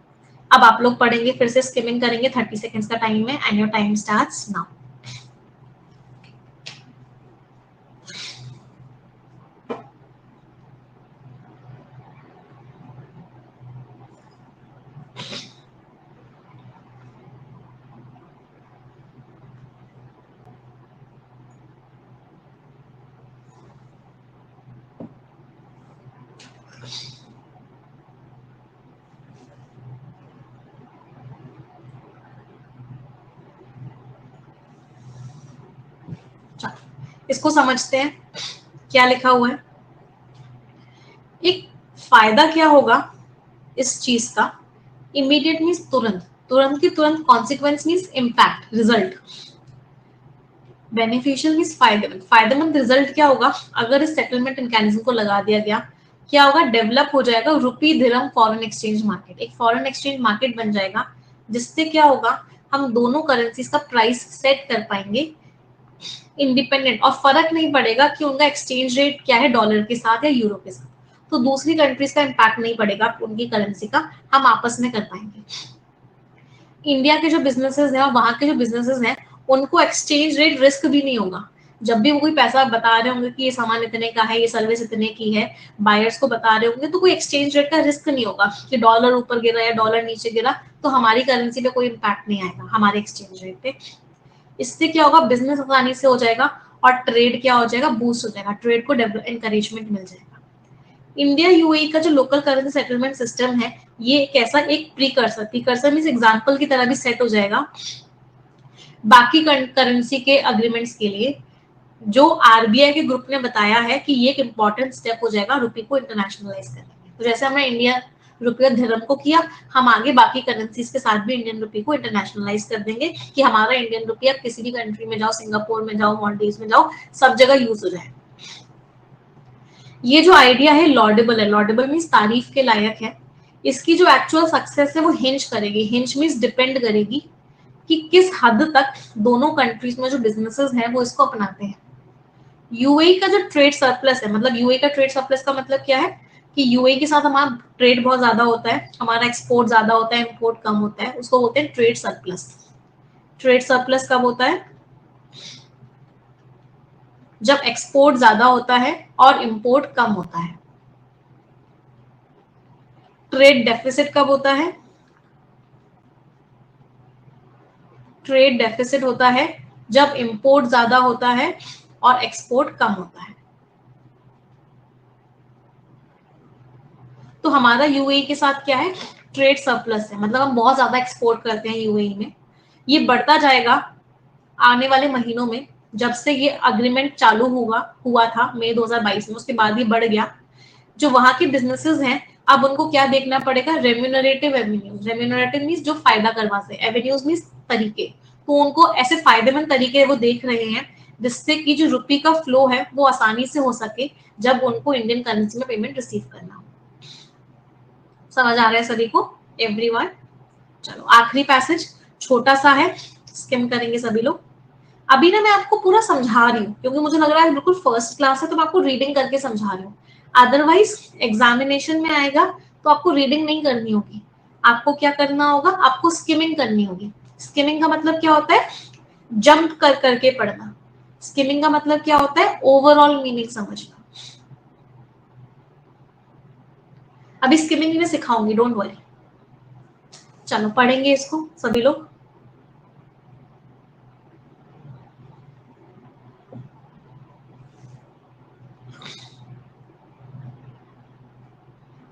Speaker 1: अब आप लोग पढ़ेंगे, फिर से स्किमिंग करेंगे। 30 सेकेंड्स का टाइम है and your time starts now. इसको समझते हैं क्या लिखा हुआ है। एक फायदा क्या होगा इस चीज का? इमीडिएट मीन्स तुरंत, तुरंत की तुरंत, consequence means impact, result. Beneficial means फायदेमंद। फायदेमंद रिजल्ट क्या होगा? अगर इस सेटलमेंट मैकेनिज्म को लगा दिया गया, क्या होगा? डेवलप हो जाएगा रुपी दिरहम फॉरेन एक्सचेंज मार्केट, एक फॉरेन एक्सचेंज मार्केट बन जाएगा, जिससे क्या होगा? हम दोनों करेंसीज का प्राइस सेट कर पाएंगे इंडिपेंडेंट, और फर्क नहीं पड़ेगा कि उनका एक्सचेंज रेट क्या है, डॉलर के साथ या यूरो के साथ। तो दूसरी कंट्रीज का इम्पैक्ट नहीं पड़ेगा उनकी करेंसी का, हम आपस में कर पाएंगे। इंडिया के जो बिजनेसेस हैं और वहां के जो बिजनेसेस हैं, उनको एक्सचेंज रेट रिस्क भी नहीं होगा। जब भी वो कोई पैसा बता रहे होंगे कि ये सामान इतने का है, ये सर्विस इतने की है, बायर्स को बता रहे होंगे, तो कोई एक्सचेंज रेट का रिस्क नहीं होगा कि डॉलर ऊपर गिरा या डॉलर नीचे गिरा तो हमारी करेंसी पे कोई इम्पैक्ट नहीं आएगा, हमारे एक्सचेंज रेट पे। इससे क्या होगा? बिजनेस आसानी से हो जाएगा और ट्रेड क्या हो जाएगा? बूस्ट हो जाएगा, ट्रेड को एनकरेजमेंट मिल जाएगा। इंडिया यूएई का जो लोकल करेंसी सेटलमेंट सिस्टम है, ये कैसा? एक प्रीकर्सर मींस एग्जांपल की तरह भी सेट हो जाएगा बाकी करेंसी के अग्रीमेंट्स के लिए, जो आरबीआई के ग्रुप ने बताया है कि ये एक इंपॉर्टेंट स्टेप हो जाएगा रुपी को इंटरनेशनलाइज करने में। तो जैसे हमने इंडिया रुपये और दिरहम को किया, हम आगे बाकी करेंसीज के साथ भी इंडियन रुपी को इंटरनेशनलाइज कर देंगे कि हमारा इंडियन रुपी अब किसी भी कंट्री में जाओ, सिंगापुर में जाओ, मालदीव्स में जाओ, सब जगह यूज हो जाए। ये जो आइडिया है लॉडेबल है, लॉडेबल मीन्स तारीफ के लायक है। इसकी जो एक्चुअल सक्सेस है वो हिंज करेगी, हिंज मीन्स डिपेंड करेगी कि किस हद तक दोनों कंट्रीज में जो बिजनेसेस हैं वो इसको अपनाते हैं। यूएई का जो ट्रेड सरप्लस है, मतलब यूएई का ट्रेड सरप्लस का मतलब क्या है कि यूएई के साथ हमारा ट्रेड बहुत ज्यादा होता है, हमारा एक्सपोर्ट ज्यादा होता है, इंपोर्ट कम होता है, उसको बोलते हैं ट्रेड सरप्लस। ट्रेड सरप्लस कब होता है? जब एक्सपोर्ट ज्यादा होता है और इंपोर्ट कम होता है। ट्रेड डेफिसिट कब होता है? ट्रेड डेफिसिट होता है जब इंपोर्ट ज्यादा होता है और एक्सपोर्ट कम होता है। तो हमारा यूएई के साथ क्या है? ट्रेड सरप्लस है, मतलब हम बहुत ज्यादा एक्सपोर्ट करते हैं यूएई में। ये बढ़ता जाएगा आने वाले महीनों में। जब से ये अग्रीमेंट चालू हुआ था मई 2022 में, उसके बाद ही बढ़ गया। जो वहां के बिजनेसेस हैं, अब उनको क्या देखना पड़ेगा? Remunerative avenues. रेम्यूनरेटिव मीन्स जो फायदा करवा से, एवेन्यूज मीन्स तरीके। तो उनको ऐसे फायदेमंद तरीके वो देख रहे हैं जिससे कि जो रुपी का फ्लो है वो आसानी से हो सके जब उनको इंडियन करेंसी में पेमेंट रिसीव करना हो। समझ आ रहा है सभी को? एवरीवन, चलो आखिरी पैसेज छोटा सा है, स्किम करेंगे सभी लोग। अभी ना मैं आपको पूरा समझा रही हूँ क्योंकि मुझे लग रहा है बिल्कुल फर्स्ट क्लास है, तो मैं आपको रीडिंग करके समझा रही हूँ। अदरवाइज एग्जामिनेशन में आएगा तो आपको रीडिंग नहीं करनी होगी। आपको क्या करना होगा? आपको स्किमिंग करनी होगी। स्किमिंग का मतलब क्या होता है? जंप कर करके पढ़ना। स्किमिंग का मतलब क्या होता है? ओवरऑल मीनिंग समझना। अभी स्किमिंग में सिखाऊंगी, डोंट वरी। चलो पढ़ेंगे इसको सभी लोग।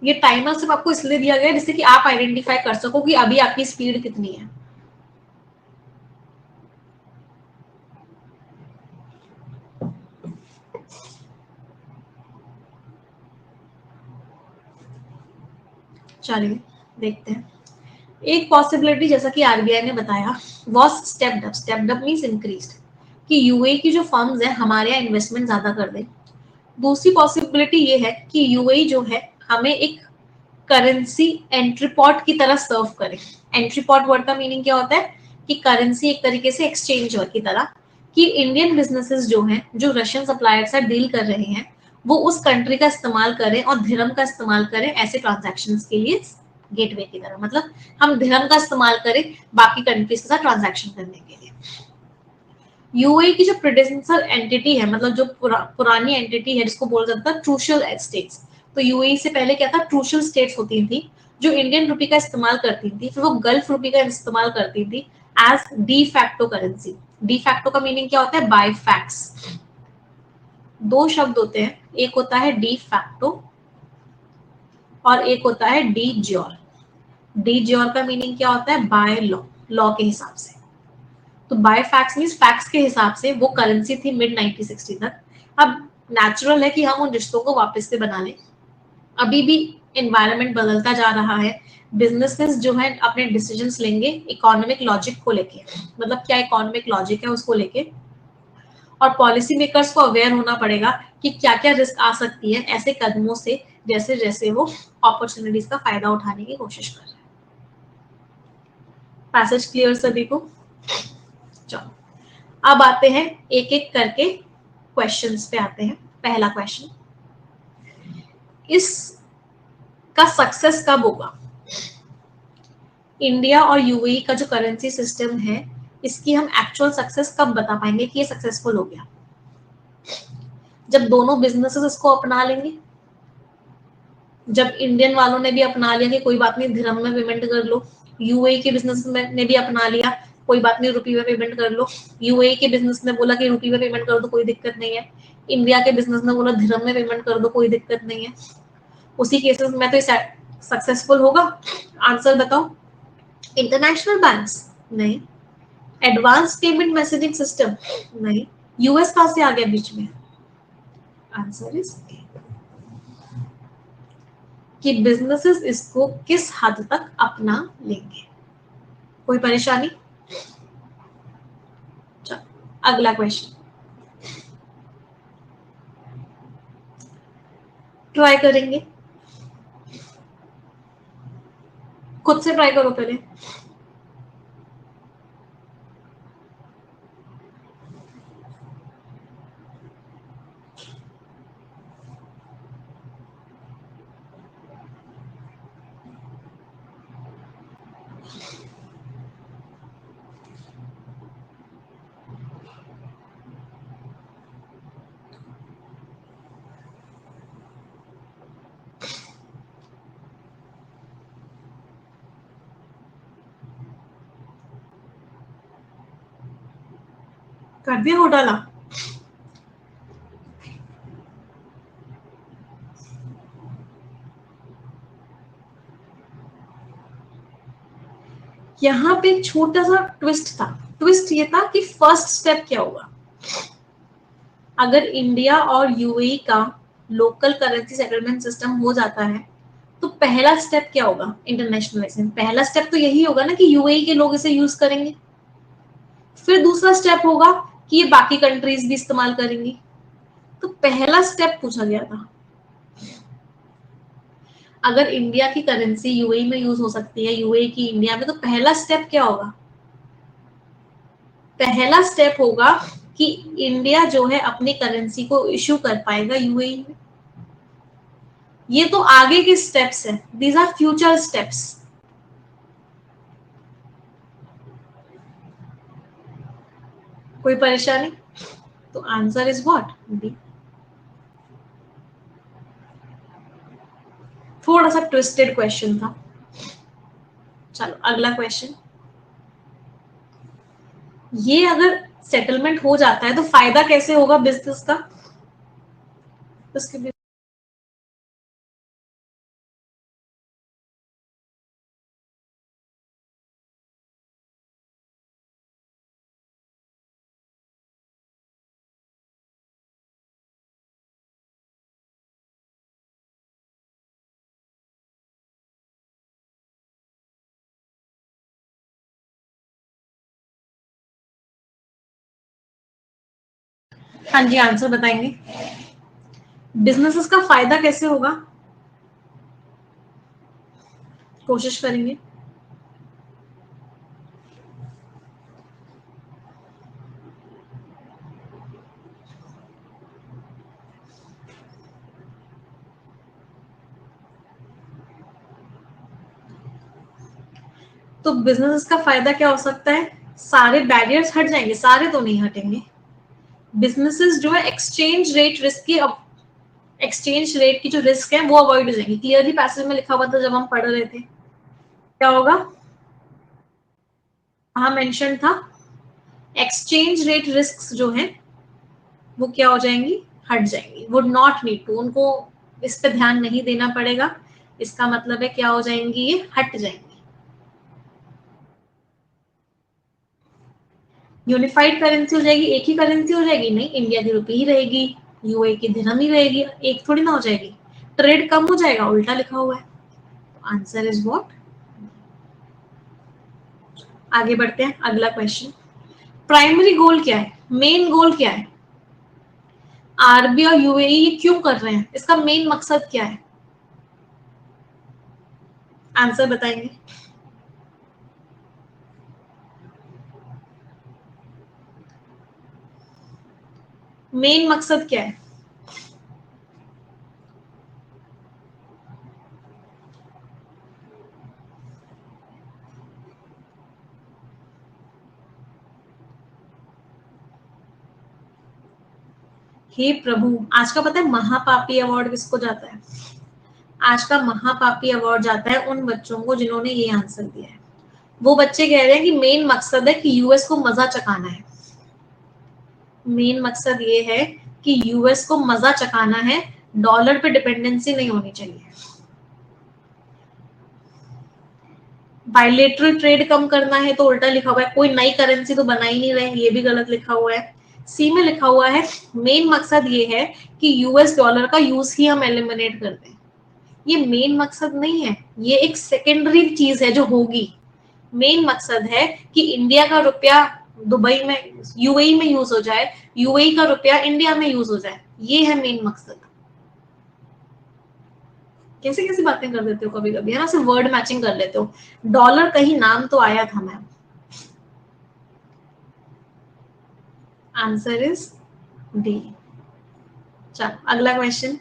Speaker 1: ये टाइमर सिर्फ आपको इसलिए दिया गया है जिससे कि आप आइडेंटिफाई कर सको कि अभी आपकी स्पीड कितनी है। चलिए देखते हैं। एक पॉसिबिलिटी, जैसा कि आरबीआई ने बताया, was stepped up. Stepped up means increased, कि यूएई की जो फर्म्स है हमारे यहाँ इन्वेस्टमेंट ज्यादा कर दें। दूसरी पॉसिबिलिटी ये है कि यूएई जो है हमें एक करेंसी एंट्री पॉट की तरह सर्व करे। एंट्री पॉट वर्ड का मीनिंग क्या होता है? कि करेंसी एक तरीके से एक्सचेंज की तरह, कि इंडियन बिजनेसेस जो हैं, जो रशियन सप्लायर से डील कर रहे हैं, वो उस कंट्री का इस्तेमाल करें और धर्म का इस्तेमाल करें ऐसे ट्रांजैक्शन के लिए, गेटवे की तरह। मतलब हम धर्म का इस्तेमाल करें बाकी कंट्रीज के साथ ट्रांजैक्शन करने के लिए। यूएई की जो प्रेडेसेसर एंटिटी है, मतलब जो पुरानी एंटिटी है जिसको बोला जाता है ट्रूशल स्टेट्स। तो यूएई से पहले क्या था? ट्रूशल स्टेट्स होती थी जो इंडियन रुपी का इस्तेमाल करती थी, फिर वो गल्फ रुपी का इस्तेमाल करती थी as de facto currency. De facto का मीनिंग क्या होता है? By facts. दो शब्द होते हैं, एक होता है डी फैक्टो और एक होता है डी ज्योर। डी ज्योर का मीनिंग क्या होता है? बाय लॉ, लॉ के हिसाब से। तो बाय फैक्ट्स मींस फैक्ट्स के हिसाब से वो करेंसी थी मिड 1960 तक। अब नेचुरल है कि हम उन रिश्तों को वापस से बना लें। अभी भी एनवायरनमेंट बदलता जा रहा है, बिजनेसेस जो है अपने डिसीजंस लेंगे इकोनॉमिक लॉजिक को लेके। मतलब क्या इकोनॉमिक लॉजिक है उसको लेके, और पॉलिसी मेकर्स को अवेयर होना पड़ेगा कि क्या क्या रिस्क आ सकती है ऐसे कदमों से, जैसे जैसे वो अपॉर्चुनिटीज का फायदा उठाने की कोशिश कर रहे हैं। पैसेज क्लियर सभी को? चलो अब आते हैं एक एक करके क्वेश्चंस पे आते हैं। पहला क्वेश्चन, इस का सक्सेस कब होगा? इंडिया और यूएई का जो करेंसी सिस्टम है, इसकी हम एक्चुअल सक्सेस कब बता पाएंगे कि ये सक्सेसफुल हो गया? जब दोनों बिजनेसेस इसको अपना लेंगे। जब इंडियन वालों ने भी अपना लिया कि कोई बात नहीं दिरहम में पेमेंट कर लो, यूएई के बिजनेस ने भी अपना लिया कोई बात नहीं रुपये में पेमेंट कर लो, यूएई के बिजनेस ने बोला कि रुपये में पेमेंट कर दो कोई दिक्कत नहीं है, इंडिया के बिजनेस ने बोला दिरहम में पेमेंट कर दो कोई दिक्कत नहीं है, उसी केसेस में तो सक्सेसफुल होगा। आंसर बताओ। International banks? नहीं। Advance payment messaging system? नहीं। यूएस कहां से आ गया बीच में? आंसर इज कि बिजनेसेस इसको किस हद तक अपना लेंगे। कोई परेशानी? चलो अगला क्वेश्चन ट्राई करेंगे, खुद से ट्राई करो पहले। कर दिया घोटाला। यहाँ पे एक छोटा सा ट्विस्ट था। ट्विस्ट ये था कि फर्स्ट स्टेप क्या होगा। अगर इंडिया और यूएई का लोकल करेंसी सेटलमेंट सिस्टम हो जाता है तो पहला स्टेप क्या होगा इंटरनेशनलाइजेशन। पहला स्टेप तो यही होगा ना कि यूएई के लोग इसे यूज करेंगे। फिर दूसरा स्टेप होगा कि ये बाकी कंट्रीज भी इस्तेमाल करेंगी। तो पहला स्टेप पूछा गया था। अगर इंडिया की करेंसी यूएई में यूज हो सकती है, यूएई की इंडिया में, तो पहला स्टेप क्या होगा। पहला स्टेप होगा कि इंडिया जो है अपनी करेंसी को इश्यू कर पाएगा यूएई में। ये तो आगे के स्टेप्स हैं, दीज आर फ्यूचर स्टेप्स। कोई परेशानी। तो आंसर इज व्हाट, बी। थोड़ा सा ट्विस्टेड क्वेश्चन था। चलो अगला क्वेश्चन। ये अगर सेटलमेंट हो जाता है तो फायदा कैसे होगा बिजनेस का, उसके भी। हाँ जी, आंसर बताएंगे। बिजनेसेस का फायदा कैसे होगा, कोशिश करेंगे। तो बिजनेस का फायदा क्या हो सकता है। सारे बैरियर्स हट जाएंगे, सारे तो नहीं हटेंगे। बिजनेसेस जो है एक्सचेंज रेट रिस्क की, एक्सचेंज रेट की जो रिस्क है वो अवॉइड हो जाएंगी। क्लियरली पैसेज में लिखा हुआ था जब हम पढ़ रहे थे। क्या होगा, हाँ मेंशन था। एक्सचेंज रेट रिस्क जो है वो क्या हो जाएंगी, हट जाएंगी। वुड नॉट नीड टू, उनको इस पे ध्यान नहीं देना पड़ेगा। इसका मतलब है क्या हो जाएंगी, ये हट जाएंगी। यूनिफाइड करेंसी हो जाएगी, एक ही करेंसी हो जाएगी, नहीं, इंडिया की रुपी ही रहेगी, यूए की दिरहम ही रहेगी, एक थोड़ी ना हो जाएगी। ट्रेड कम हो जाएगा, उल्टा लिखा हुआ है। Answer is what. आगे बढ़ते हैं, अगला क्वेश्चन। प्राइमरी गोल क्या है, मेन गोल क्या है। आरबी और यूएई ये क्यों कर रहे हैं, इसका मेन मकसद क्या है। आंसर बताएंगे। मेन मकसद क्या है। हे प्रभु, आज का पता है महापापी अवार्ड किसको जाता है। आज का महापापी अवार्ड जाता है उन बच्चों को जिन्होंने ये आंसर दिया है। वो बच्चे कह रहे हैं कि मेन मकसद है कि यूएस को मजा चखाना है। मेन मकसद ये है कि यूएस को मजा चखाना है, डॉलर पे डिपेंडेंसी नहीं होनी चाहिए। बायलेटरल ट्रेड कम करना है तो उल्टा लिखा हुआ है, कोई नई करेंसी तो बना ही नहीं रहे, ये भी गलत लिखा हुआ है। सी में लिखा हुआ है मेन मकसद ये है कि यूएस डॉलर का यूज ही हम एलिमिनेट कर दें। ये मेन मकसद नहीं है, ये एक सेकेंडरी चीज है जो होगी। मेन मकसद है कि इंडिया का रुपया दुबई में, यूएई में यूज हो जाए, यूएई का रुपया इंडिया में यूज हो जाए, ये है मेन मकसद। कैसे कैसी बातें कर देते हो कभी कभी, है ना, सिर्फ वर्ड मैचिंग कर लेते हो। डॉलर कहीं नाम तो आया था मैम। Answer is D. चलो अगला क्वेश्चन।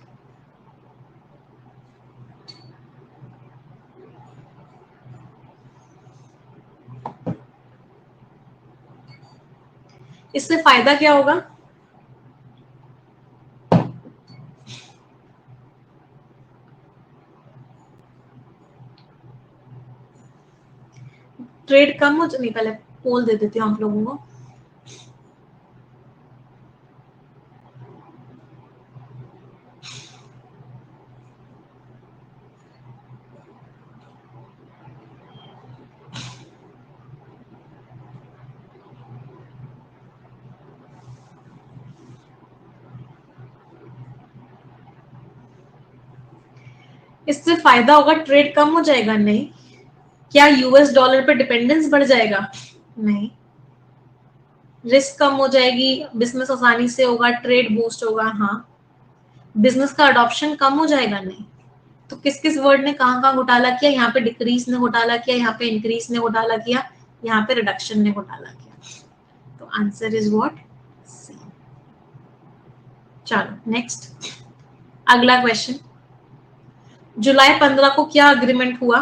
Speaker 1: इससे फायदा क्या होगा। ट्रेड कम हो, नहीं पहले पोल दे देती हूँ आप लोगों को। इससे फायदा होगा, ट्रेड कम हो जाएगा? नहीं। क्या यूएस डॉलर पे डिपेंडेंस बढ़ जाएगा? नहीं। रिस्क कम हो जाएगी, बिजनेस आसानी से होगा, ट्रेड बूस्ट होगा, हाँ। बिजनेस का अडॉप्शन कम हो जाएगा? नहीं। तो किस किस वर्ड ने कहाँ कहाँ घोटाला किया? यहाँ पे डिक्रीज ने घोटाला किया, यहाँ पे इंक्रीज ने घोटाला किया, यहाँ पे रिडक्शन ने घोटाला किया। तो आंसर इज व्हाट? सी। चलो नेक्स्ट, अगला क्वेश्चन। जुलाई 15 को क्या अग्रीमेंट हुआ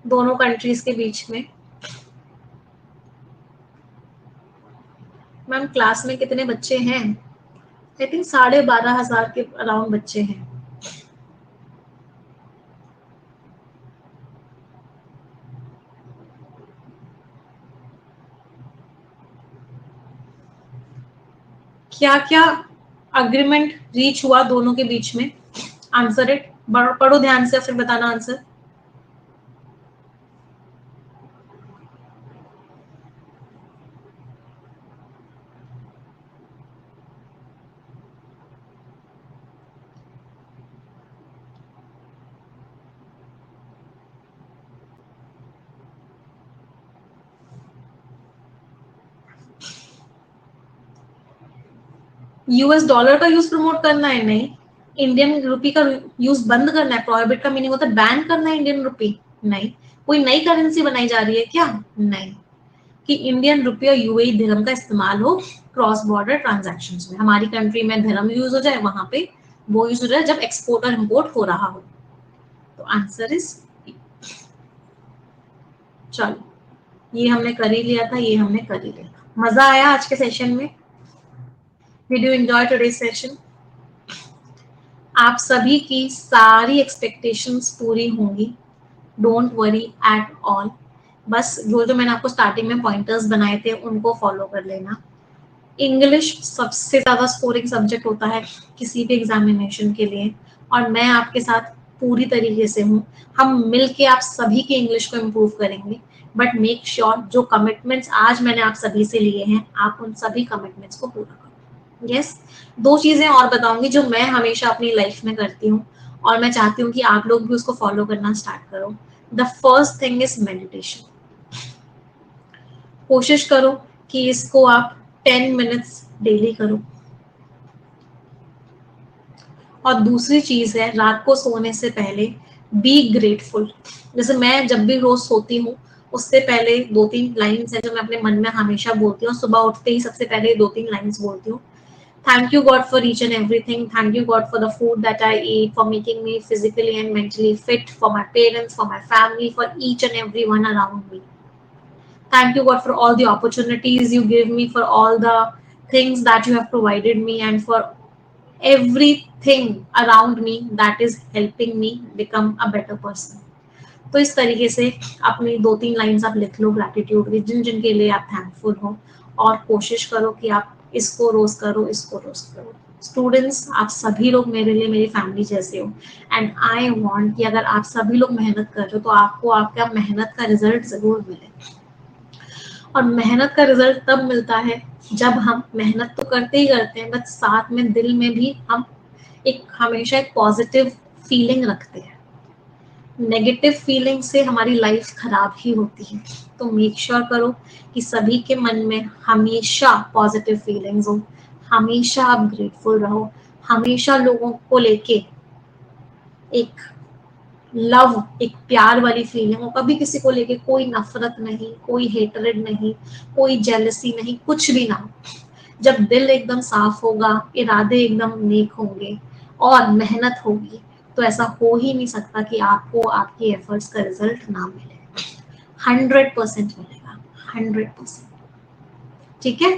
Speaker 1: दोनों कंट्रीज के बीच में? मैम क्लास में कितने बच्चे हैं? आई थिंक 12,500 के अराउंड बच्चे हैं। क्या क्या अग्रीमेंट रीच हुआ दोनों के बीच में? आंसर इट, पढ़ो ध्यान से फिर बताना आंसर। यूएस डॉलर का यूज प्रमोट करना है? नहीं। इंडियन रुपी का यूज बंद करना है? प्रोहिबिट का मीनिंग होता है बैन करना है इंडियन रुपी? नहीं। कोई नई करेंसी बनाई जा रही है क्या? नहीं। कि इंडियन रुपी और यूएई दिरहम का इस्तेमाल हो क्रॉस बॉर्डर ट्रांजैक्शंस में, हमारी कंट्री में दिरहम यूज हो जाए, वहां पे वो यूज हो जाए जब एक्सपोर्ट और इम्पोर्ट हो रहा हो। तो आंसर इज, चलो ये हमने कर ही लिया था, ये हमने कर ही लिया था। मजा आया आज के सेशन में? Did you enjoy today's session? आप सभी की सारी एक्सपेक्टेशंस पूरी होंगी, डोंट वरी एट ऑल। बस जो जो मैंने आपको स्टार्टिंग में पॉइंटर्स बनाए थे उनको फॉलो कर लेना। इंग्लिश सबसे ज्यादा स्कोरिंग सब्जेक्ट होता है किसी भी एग्जामिनेशन के लिए, और मैं आपके साथ पूरी तरीके से हूँ। हम मिलके आप सभी की इंग्लिश को इम्प्रूव करेंगे, बट मेक श्योर जो कमिटमेंट्स आज मैंने आप सभी से लिए हैं आप उन सभी कमिटमेंट्स को पूरा करो। यस। दो चीजें और बताऊंगी जो मैं हमेशा अपनी लाइफ में करती हूँ और मैं चाहती हूँ कि आप लोग भी उसको फॉलो करना स्टार्ट करो। The first thing is meditation. कोशिश करो कि इसको आप 10 मिनट्स डेली करो। और दूसरी चीज है, रात को सोने से पहले बी ग्रेटफुल। जैसे मैं जब भी रोज सोती हूँ उससे पहले 2-3 लाइन्स है जो मैं अपने मन में हमेशा बोलती हूँ। सुबह उठते ही सबसे पहले 2-3 लाइन्स बोलती हूँ। Thank you God for each and everything. Thank you God for the food that I eat, for making me physically and mentally fit, for my parents, for my family, for each and everyone around me. Thank you God for all the opportunities you give me, for all the things that you have provided me, and for everything around me that is helping me become a better person. तो इस तरीके से अपनी 2-3 lines आप लिख लो gratitude की, जिन जिन के लिए आप थैंकफुल हो, और कोशिश करो कि आप इसको रोज करो, इसको रोज करो। स्टूडेंट्स आप सभी लोग मेरे लिए मेरी फैमिली जैसे हो, एंड आई वांट कि अगर आप सभी लोग मेहनत कर रहे हो तो आपको आपका मेहनत का रिजल्ट जरूर मिले। और मेहनत का रिजल्ट तब मिलता है जब हम मेहनत तो करते ही करते हैं, बट साथ में दिल में भी हम हमेशा एक पॉजिटिव फीलिंग रखते हैं। नेगेटिव फीलिंग से हमारी लाइफ खराब ही होती है। तो मेक श्योर करो कि सभी के मन में हमेशा पॉजिटिव फीलिंग्स हो, हमेशा आप ग्रेटफुल रहो, हमेशा लोगों को लेके एक लव, एक प्यार वाली फीलिंग हो, कभी किसी को लेके कोई नफरत नहीं, कोई हेटरेड नहीं, कोई जेलसी नहीं, कुछ भी ना हो। जब दिल एकदम साफ होगा, इरादे एकदम नेक होंगे और मेहनत होगी, तो ऐसा हो ही नहीं सकता कि आपको आपकी एफर्ट्स का रिजल्ट ना मिले। 100% मिलेगा, 100%। ठीक है,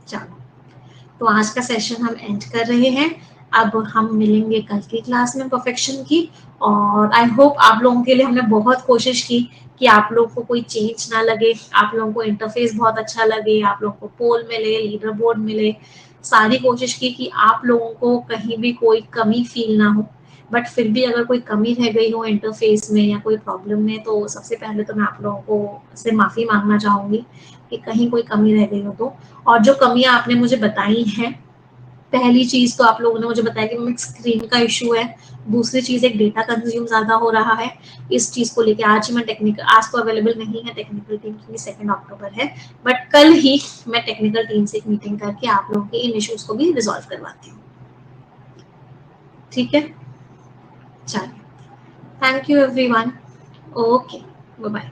Speaker 1: चलो तो आज का सेशन हम एंड कर रहे हैं। अब हम मिलेंगे कल की क्लास में परफेक्शन की, और आई होप आप लोगों के लिए हमने बहुत कोशिश की कि आप लोगों को कोई चेंज ना लगे, आप लोगों को इंटरफेस बहुत अच्छा लगे, आप लोगों को पोल मिले, लीडर बोर्ड मिले। सारी कोशिश की कि आप लोगों को कहीं भी कोई कमी फील ना हो, बट फिर भी अगर कोई कमी रह गई हो इंटरफेस में या कोई प्रॉब्लम में, तो सबसे पहले तो मैं आप लोगों को से माफ़ी मांगना चाहूँगी कि कहीं कोई कमी रह गई हो तो। और जो कमियां आपने मुझे बताई हैं पहली चीज तो आप लोगों ने मुझे बताया कि स्क्रीन का इशू है, दूसरी चीज एक डेटा कंज्यूम ज्यादा हो रहा है। इस चीज को लेके आज मैं टेक्निकल, आज तो अवेलेबल नहीं है टेक्निकल टीम क्योंकि 2 अक्टूबर है, बट कल ही मैं टेक्निकल टीम से एक मीटिंग करके आप लोगों के इन इश्यूज को भी रिजॉल्व करवाती हूँ। ठीक है, चलिए, thank you everyone, okay, bye bye.